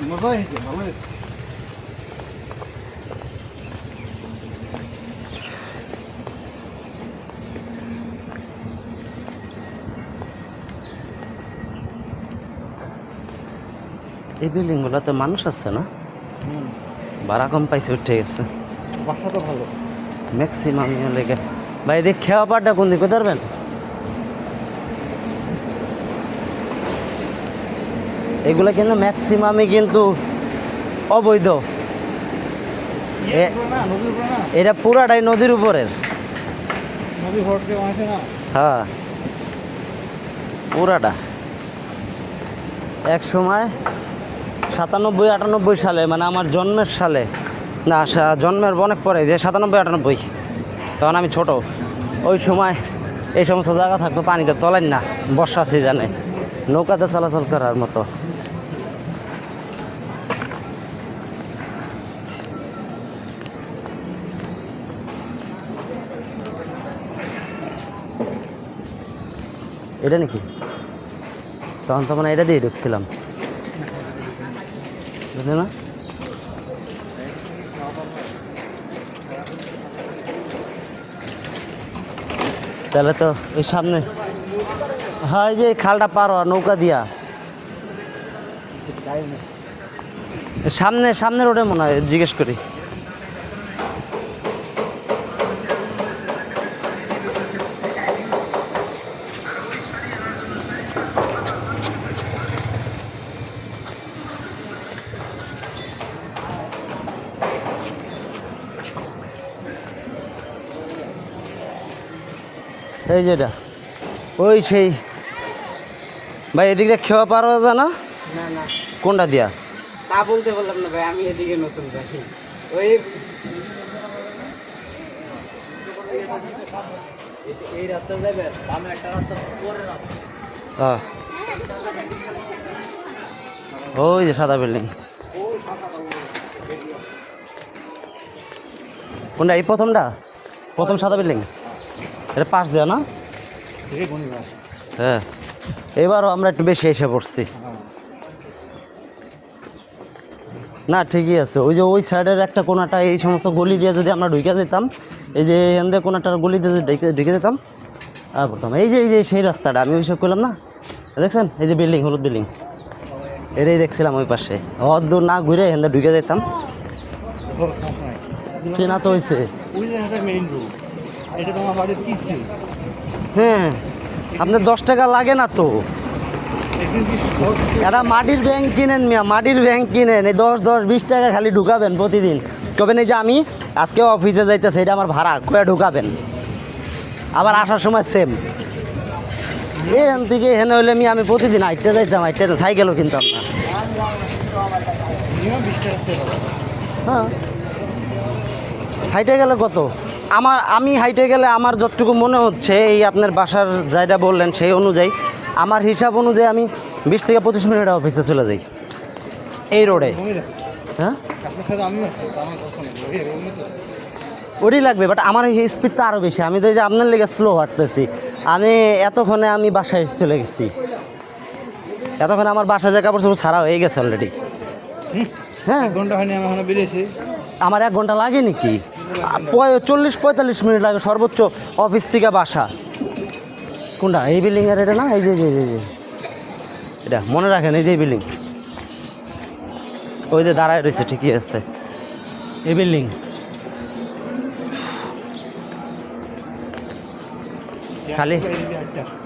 মজা হয়েছে, ভালো হয়েছে। এই বিল্ডিংগুলোতে মানুষ আছে না? ভাড়া কম পাইছে, উঠে গেছে। বাসা তো ভালো ম্যাক্সিমাম লেগে। ভাই দেখ খেওয়া পারটা কোন দিকে ধরবেন? এগুলো কিন্তু ম্যাক্সিমামই কিন্তু অবৈধ। না নদীর উপরে না, এটা পুরাটাই নদীর উপরের। নদী ভরতে বানাইছে না। হ্যাঁ পুরাটা। এক সময় 97-98 সালে, মানে আমার জন্মের সালে, না জন্মের অনেক পরে, যে 97-98 তখন আমি ছোট, ওই সময় এই সমস্ত জায়গা থাকতো পানিতে তলেন না, বর্ষা সিজনে নৌকাতে চলাচল করার মতো। এটা নাকি? তখন তো মানে এটা দিয়ে ঢুকছিলাম, বুঝলে না? তাহলে তো ওই সামনে, হ্যাঁ এই যে এই খালটা পার হওয়া নৌকা দিয়া সামনে সামনে রোডে মনে হয়, জিজ্ঞেস করি। এই যেটা ওই সেই ভাই এদিক দিয়ে খেওয়া পার হওয়া যায় না? না না, কোনটা দিয়া? তা বলতে বললাম না ভাই, আমি এদিকে নতুন ভাই। ওই এই রাস্তা যাবে, আমি একটা রাস্তা পরে রাস্তা। হ্যাঁ ওই যে সাদা বিল্ডিং। কোনটা? এই প্রথমটা, প্রথম সাদা বিল্ডিং, এটা পাশ দেওয়া না? দেখে বনি ভাই। হ্যাঁ এবারও আমরা একটু বেশি এসে পড়ছি। না ঠিকই আছে, ওই যে ওই সাইডের একটা কোনাটা, এই সমস্ত গলি দিয়ে যদি আমরা ঢুকে যেতাম, এই যে এখান কোনাটার গলি দিয়ে যদি ঢুকে যেতাম আর করতাম। এই যে সেই রাস্তাটা আমি ওইসব করলাম না, দেখছেন এই যে বিল্ডিং, হলুদ বিল্ডিং, এটাই দেখছিলাম ওই পাশে। অদূর না ঘুরে এখান ঢুকে যেতাম। চেনা তো হয়েছে। ওই যে মেইন রোড, এটা তো আমার বাড়ির পিছে। হ্যাঁ আপনার 10 টাকা লাগে না তো, এরা মাটির ব্যাংক কিনেন মিয়া, মাটির ব্যাংক কিনেন, এই 10-20 টাকা খালি ঢুকাবেন প্রতিদিন। কবেন এই যে আমি আজকে অফিসে যাইতেছি, এটা আমার ভাড়া কয়ে ঢুকাবেন, আবার আসার সময় সেম। এখান থেকে এখানে হইলে আমি প্রতিদিন হাইটে যাইতাম, সাইকেলও কিনতাম না। হ্যাঁ হাইটে গেলে কত? আমি হাইটে গেলে আমার যতটুকু মনে হচ্ছে, এই আপনার বাসার যাইটা বললেন সেই অনুযায়ী, আমার হিসাব অনুযায়ী আমি 20 থেকে 25 মিনিট অফিসে চলে যাই এই রোডে। হ্যাঁ ওরই লাগবে, বাট আমার এই স্পিডটা আরও বেশি। আমি তো এই যে আপনার লেগে স্লো হাঁটতেছি, আমি এতক্ষণে আমি বাসায় চলে গেছি, এতক্ষণে আমার বাসায় যে কাপড় চোপড় ছাড়া হয়ে গেছে অলরেডি। হ্যাঁ ঘন্টা হয়নি আমি এখনো বেরিয়েছি। আমার 1 ঘন্টা লাগে নাকি? 40-45 মিনিট লাগে সর্বোচ্চ অফিস থেকে বাসা। কোনটা? এই বিল্ডিংয়ের এটা না? এই যে এটা মনে রাখেন, এই যে বিল্ডিং, ওই যে দাঁড়ায় রয়েছে, ঠিকই আছে এই বিল্ডিং।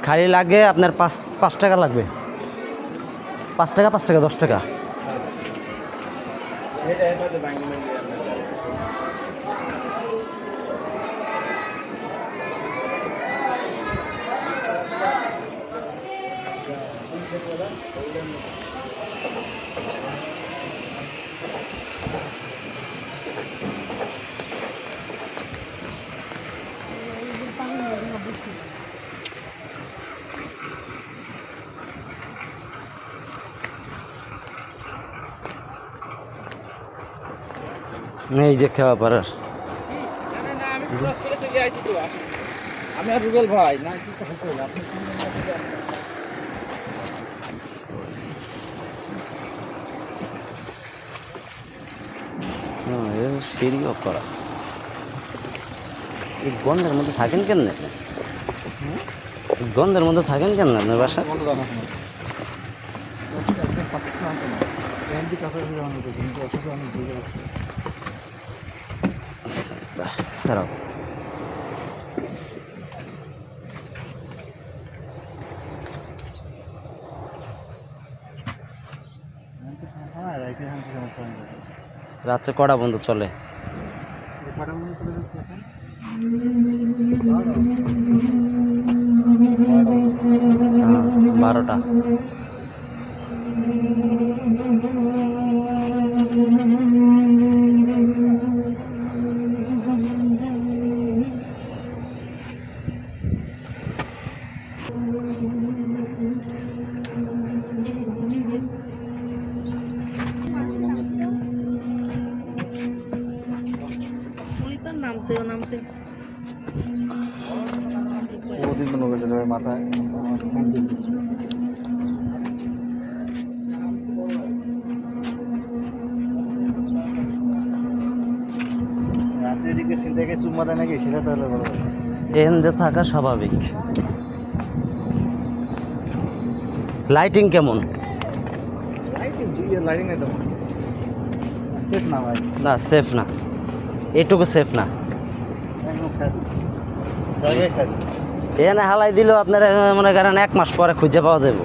খালি লাগে আপনার 5 টাকা লাগবে, 5 টাকা 10 টাকা। এই যে খেওয়া পাড়ার, আমি আর রুবেল ভাই না, সিঁড়িও করা। এই গন্ধের মধ্যে থাকেন কেমনে? গন্ধের মধ্যে থাকেন কেমন আপনার বাসা? খারাপ। রাত্রে কটা বন্ধ চলে? 12টা। মাথায় রাত্রে দিকে চিন্তাকে চুম্মা দেয় নাকি, সেটা তাহলে বলো। এখানে থাকা স্বাভাবিক। লাইটিং কেমন? লাইটিং নেই তো, সেফ না ভাই, না সেফ না, এটুকু সেফ না। একদম খালি জায়গায় খালি। এখানে হালাই দিলেও আপনার মনে করেন 1 মাস পরে খুঁজে পাওয়া যাবে।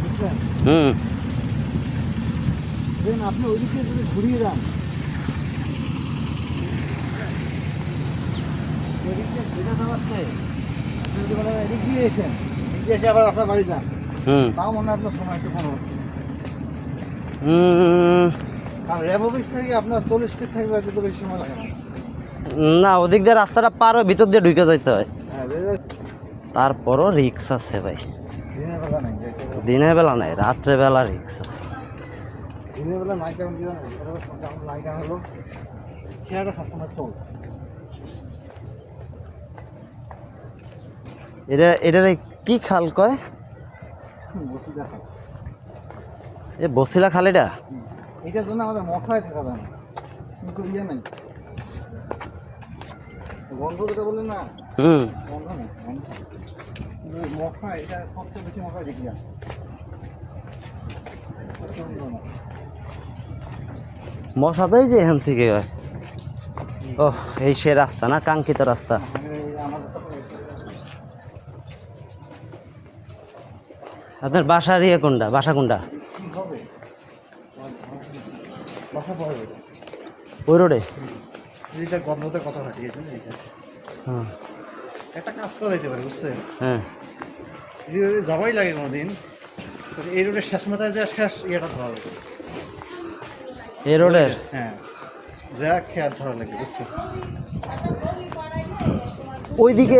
বুঝছেন? হুম। দেন আপনি ওইদিকে যদি ঘুরিয়ে যান, ওইদিকে যেটা দেওয়াচ্ছে, আপনি যদি বলেন এদিক দিয়ে এসেন, এদিক দিয়ে এসে আবার আপনার বাড়ি যান, হুম। তাও মনে হয় আপনার সময় একটু কম হচ্ছে। হুম। আর র্যাব অফিস থেকে আপনার 40 ফিট থাকবে, এত বেশি সময় লাগে না। না, ওদিক দিয়ে রাস্তাটা পার হয়ে ভিতর দিয়ে ঢুকে যাইতে হয়। হ্যাঁ, তারপরও রিক্স আছে ভাই। দিনের বেলা নাই, দিনের বেলা নাই, রাত্রে বেলা রিক্স আছে। দিনের বেলা নাইট টাইম দিয়ে নাইট টাইম হলো খেয়াটা সবসময় চল। এটার কি খাল কয়? বসে দেখা, এ বসিলা খাল এটা? এইটার জন্য আমাদের মশায় থাকা যায় না, কিন্তু ইয়ে নাই, গন্ধ যেটা বললেন না, হুম। গন্ধ নেই, গন্ধ কিন্তু মশা, এটা সবচেয়ে বেশি মশা দেখি আসে। মশা তো এই যে এখান থেকে হয়। ও, এই সে রাস্তা না, কাঙ্ক্ষিত রাস্তা। আপনার বাসার ইয়ে কোনটা, বাসা কোনটা? বাসা পড়বে ওই রোডে? এইটার গন্ধতে কথা ফাটিয়েছে এইটা। হ্যাঁ। একটা কাজ করা যেতে পারে, বুঝছে? হ্যাঁ। যদি যাওয়াই লাগে কোনো দিন, এই রোডের শেষ মাথায় যা শেষ ইয়েটা ধরা লাগে। এই রোডের? হ্যাঁ, যা খেয়াল ধরা লাগে, বুঝছে? ওইদিকে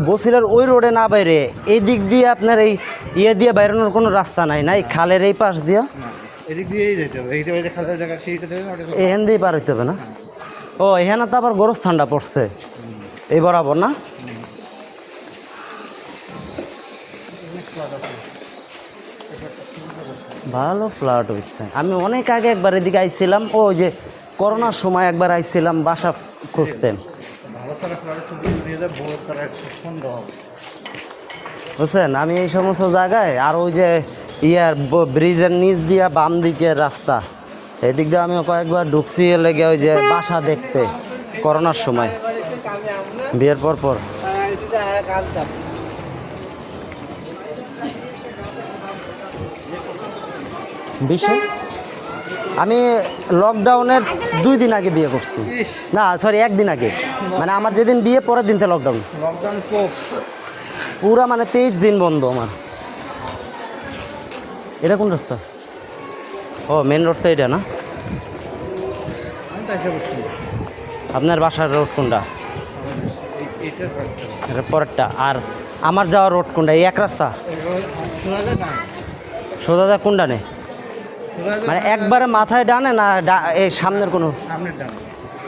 বসিলার ওই রোডে না বাইরে এই দিক দিয়ে আপনার এই ইয়ে দিয়ে বাইরানোর কোনো রাস্তা নাই, নাই খালের এই পাশ দিয়া? না, এদিক দিয়েই যেতে হবে, এইটা বাইরে খালের জায়গা সেইটা দেবে, এখান দিয়েই পার হইতে হবে না? ও, এখানে তো আবার গরম ঠান্ডা পড়ছে এই বরাবর না? ভালো ফ্ল্যাট হয়েছে। আমি অনেক আগে একবার এদিকে আইছিলাম, ওই যে করোনার সময় একবার আইছিলাম বাসা খুঁজতে। ভালো তারা ফ্ল্যাটের ছবি নিয়ে যায়, বড় তারা সুন্দর হবে। বুঝছেন, আমি এই সমস্ত জায়গায় আর ওই যে ইয়ার ব্রিজের নিচ দিয়া বাম দিকের রাস্তা, এদিক দিয়ে আমি কয়েকবার ঢুকছি লেগে ওই যে বাসা দেখতে করোনার সময় বিয়ের পর পর। বিশে আমি লকডাউনের 2 দিন আগে বিয়ে করছি, না সরি 1 দিন আগে, মানে আমার যেদিন বিয়ে পরের দিন থেকে লকডাউন। লকডাউন কোপ পুরা মানে 23 দিন বন্ধ আমার। এটা কোন রাস্তা? ও, মেন রোড তো এটা না? আমি তাই বলছি, আপনার বাসার রোড কোনটা? এইটার এটা পরেরটা। আর আমার যাওয়ার রোড কোনটা? এই এক রাস্তা শোনা যায় না, সোজা যা কোনটা নেই, শোনা যায় মানে একবারে মাথায় ডানে না এই সামনের কোনো? সামনের ডান।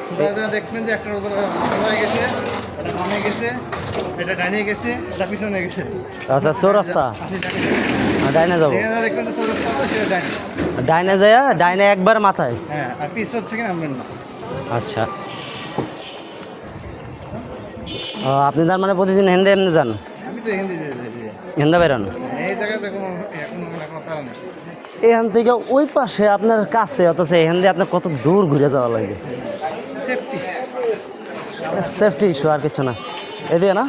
শোনা যায় দেখবেন যে একটা সোনায় গেছে, এটা বামে গেছে, এটা ডাইনে গেছে, এটা পিছনে গেছে। আচ্ছা, চৌরাস্তা আপনি ডাইনে ডাইনে যাবো, যেখানে দেখবেন যে চৌরাস্তা আছে, সেটা ডাইনে। ডাইনে যায়, ডাইনে একবার মাথায়। হ্যাঁ, আর পিছন থেকে নামবেন না। আচ্ছা। ও, আপনি তার মানে প্রতিদিন হেন্দে এমনি যান? আমি তো হিন্দি হেন্দা বেরান? এই জায়গাতে কোনো এখন তারা নেই। এখান থেকে ওই পাশে আপনার কাছে, অথচ এখান দিয়ে আপনার কত দূর ঘুরে যাওয়া লাগে। সেফটি সেফটি ইস্যু, আর কিছু না। এদিকে না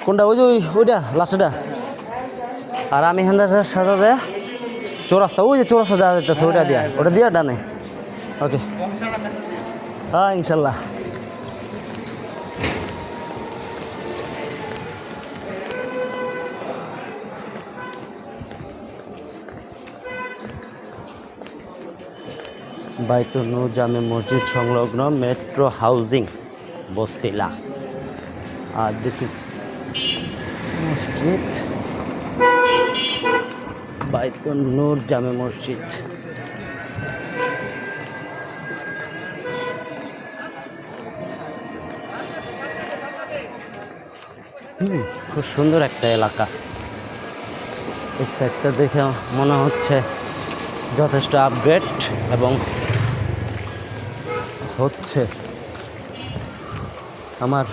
কোনটা? ওই যে ওইটা লাস্টটা। আর আমি হেন্দা সাদা দেয়া চৌরাস্তা, ওই যে চৌরাস্তা দেওয়া যাইতেছে, ওইটা দিয়া, ওটা দিয়া ডানে। ওকে, হ্যাঁ ইনশাল্লাহ। বাইতুল নূর জামে মসজিদ সংলগ্ন মেট্রো হাউজিং বসিলা। আর দিস ইজ মসজিদ, বাইতুল নূর জামে মসজিদ। খুব সুন্দর একটা এলাকা। এই সাইডটা দেখে মনে হচ্ছে যথেষ্ট আপগ্রেড এবং হচ্ছে। আমার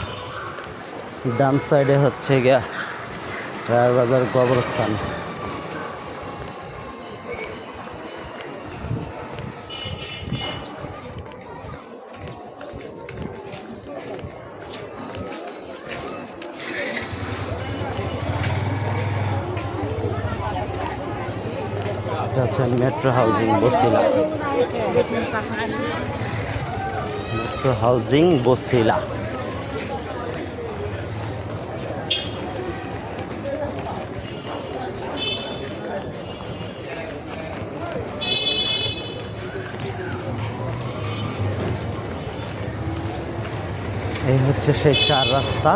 ডান সাইডে হচ্ছে গিয়া রায়বাজার কবরস্থান। এটা হচ্ছে metro housing Basila. Metro housing Basila. এই হচ্ছে সেই 4 রাস্তা।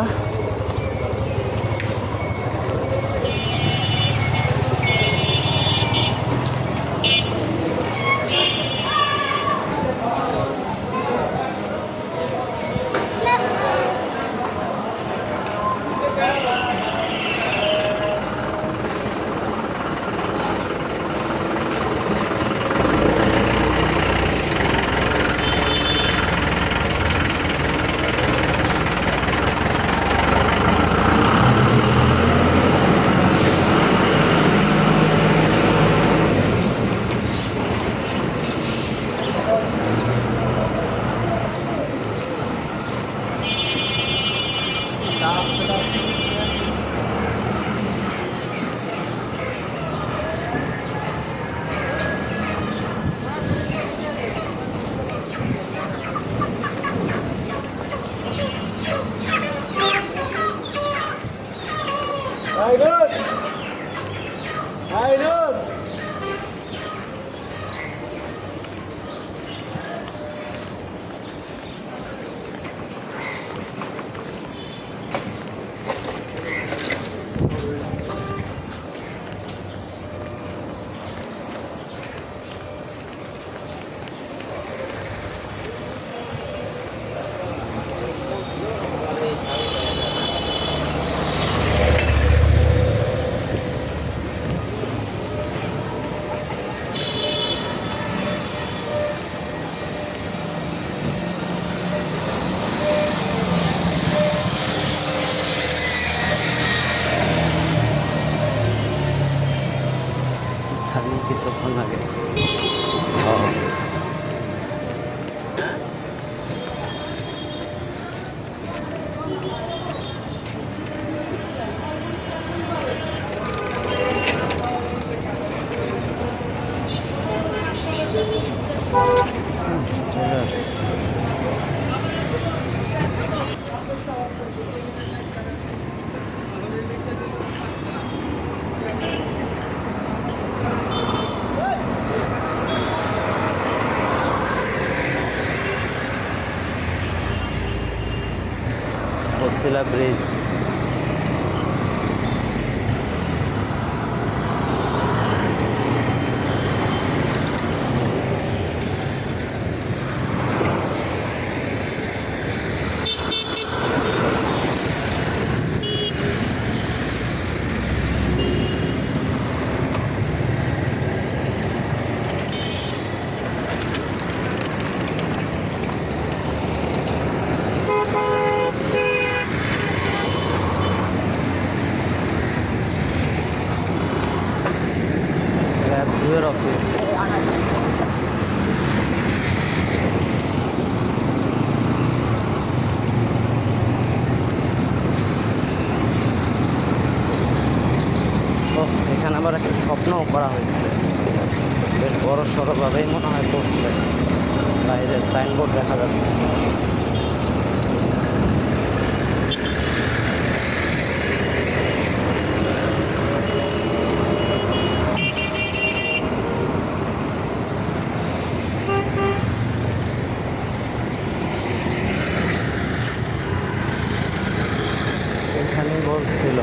আমি কিছুক্ষণ আগে চলে আসছি। বসিলা ব্রিজ। Lab office. এখানে আবার একটা স্বপ্নও করা হয়েছে, বেশ বড় সড়োভাবেই মনে হয় করছে। বাইরে সাইনবোর্ড দেখা যাচ্ছে। এখানেই বলছিল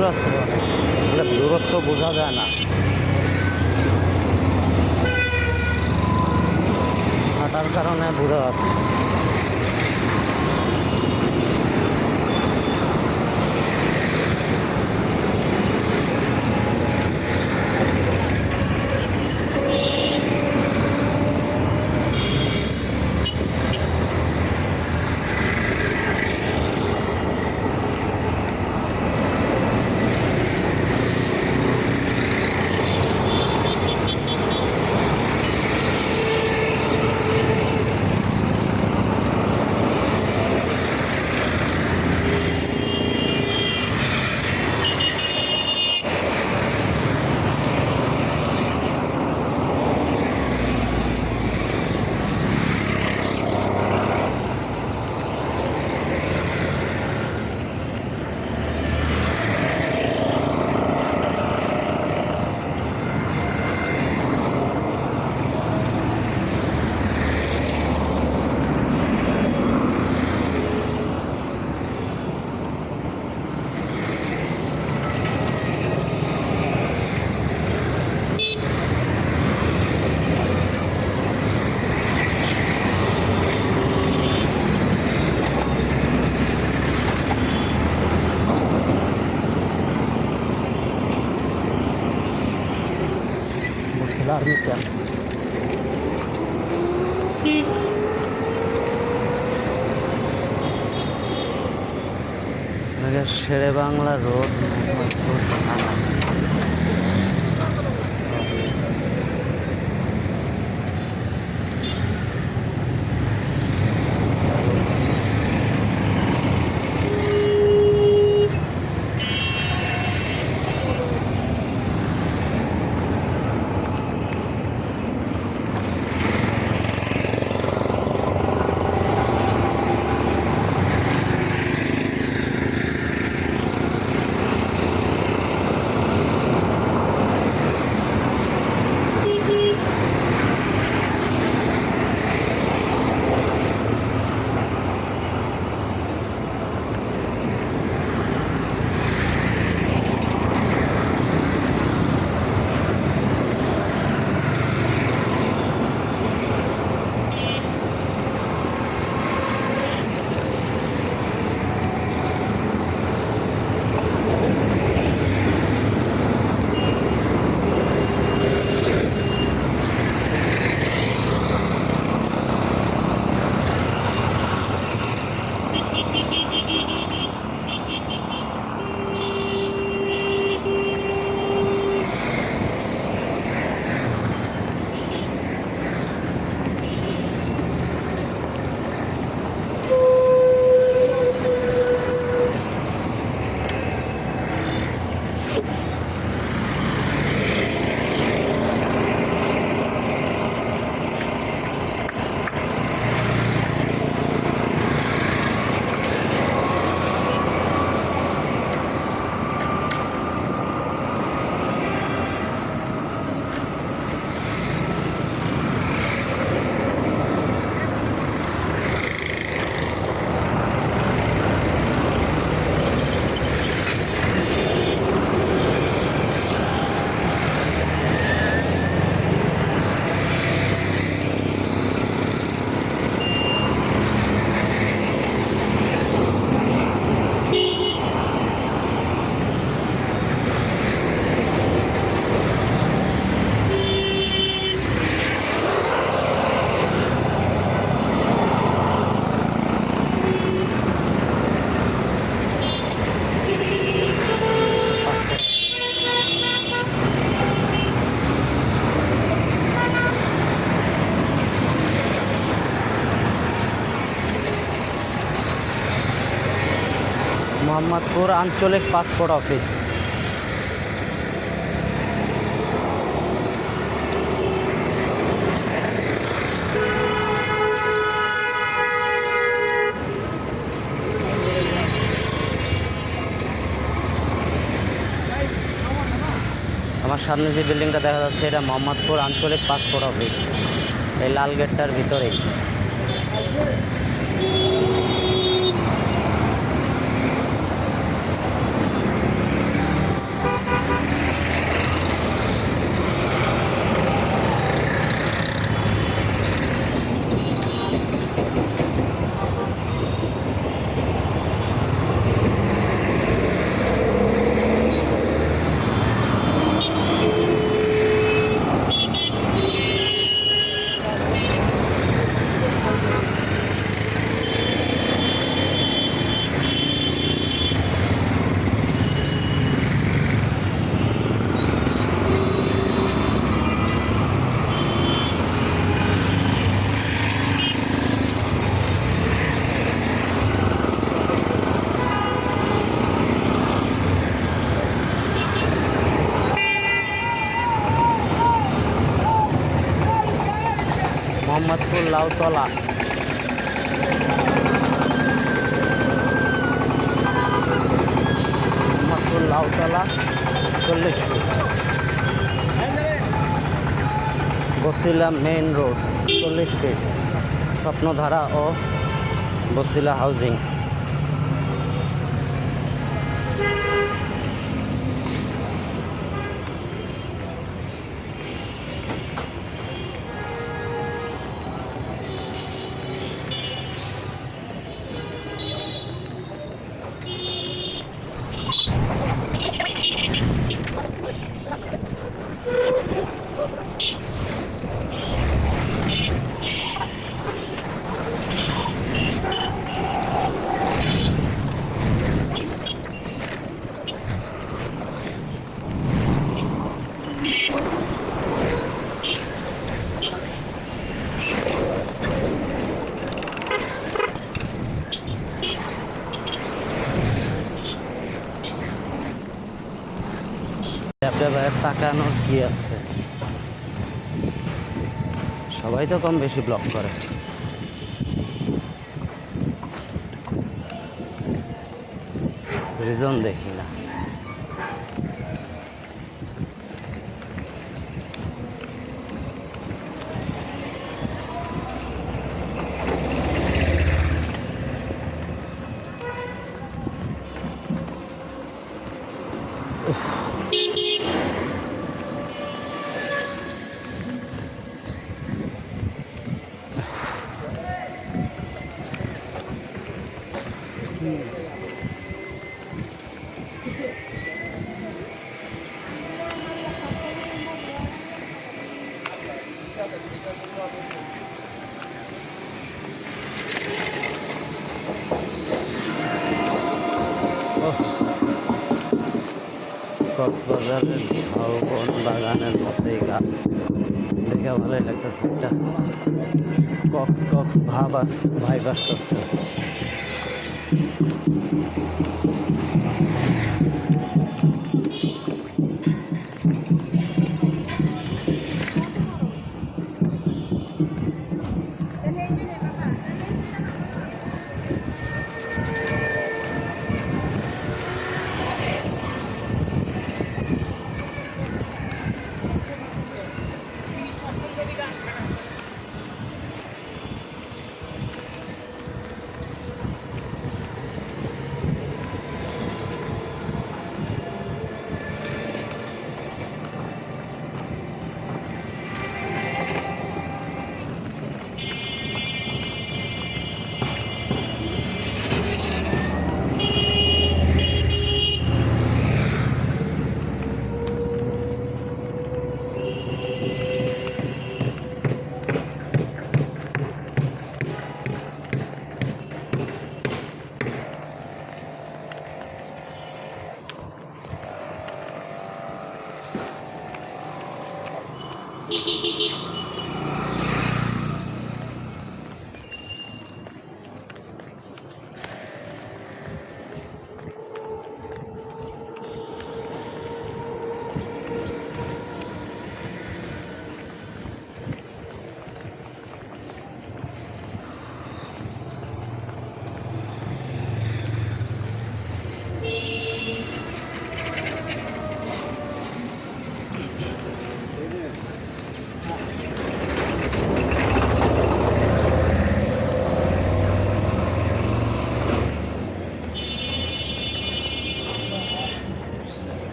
দূর আছে অনেক। আসলে দূরত্ব বোঝা যায় না, হাঁটার কারণে বোঝা যাচ্ছে। Armita. শেরে বাংলা রোড থানা। মোহাম্মদপুর আঞ্চলিক পাসপোর্ট অফিস। আমার সামনে যে বিল্ডিংটা দেখা যাচ্ছে এটা মোহাম্মদপুর আঞ্চলিক পাসপোর্ট অফিস, এই লাল গেটটার ভিতরেই। Lautala. Mohammadpur Lautala 40 feet. Basila main road 40 feet. Swapnodhara ও বসিলা হাউজিং। আপনার তাকানোর কি আছে, সবাই তো কম বেশি ব্লক করে। রিজন দেখি না। কক্সবাজারের ঝাউবন বাগানের মতোই গাছ দেখে ভালোই লাগতেছে। একটা কক্স কক্স ভাইব আসতেছে।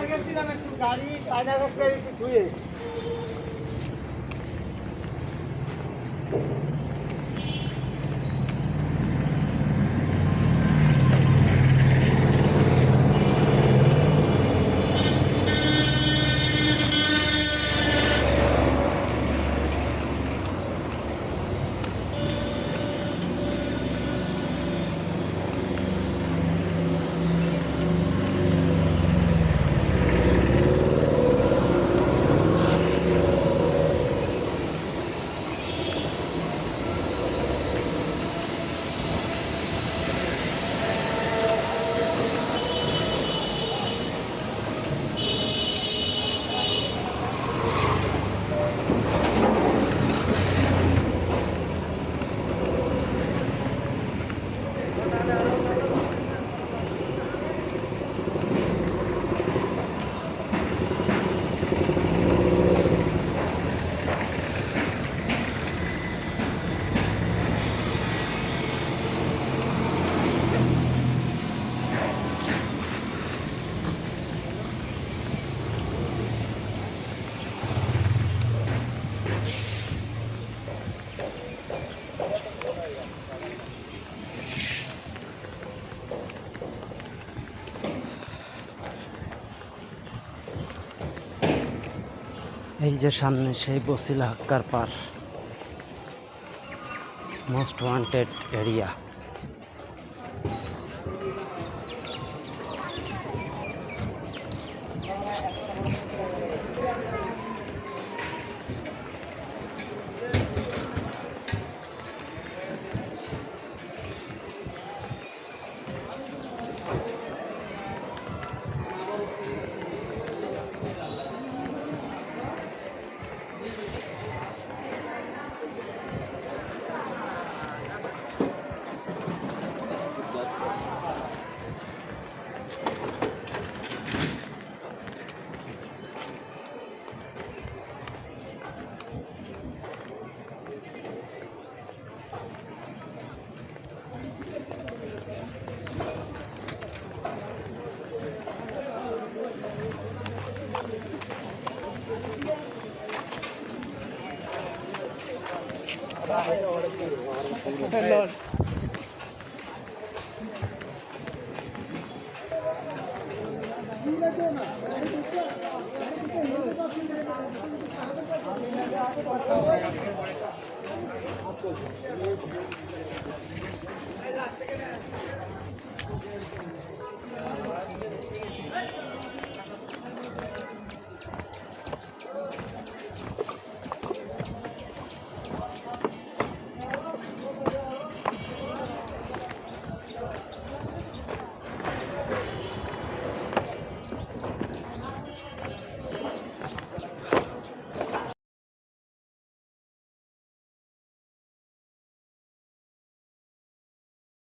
গেছিলাম একটু গাড়ি চায়না গাড়ি ধুয়ে। এই যে সামনে সেই বসিলা হাক্কার পার, মোস্ট ওয়ান্টেড এরিয়া।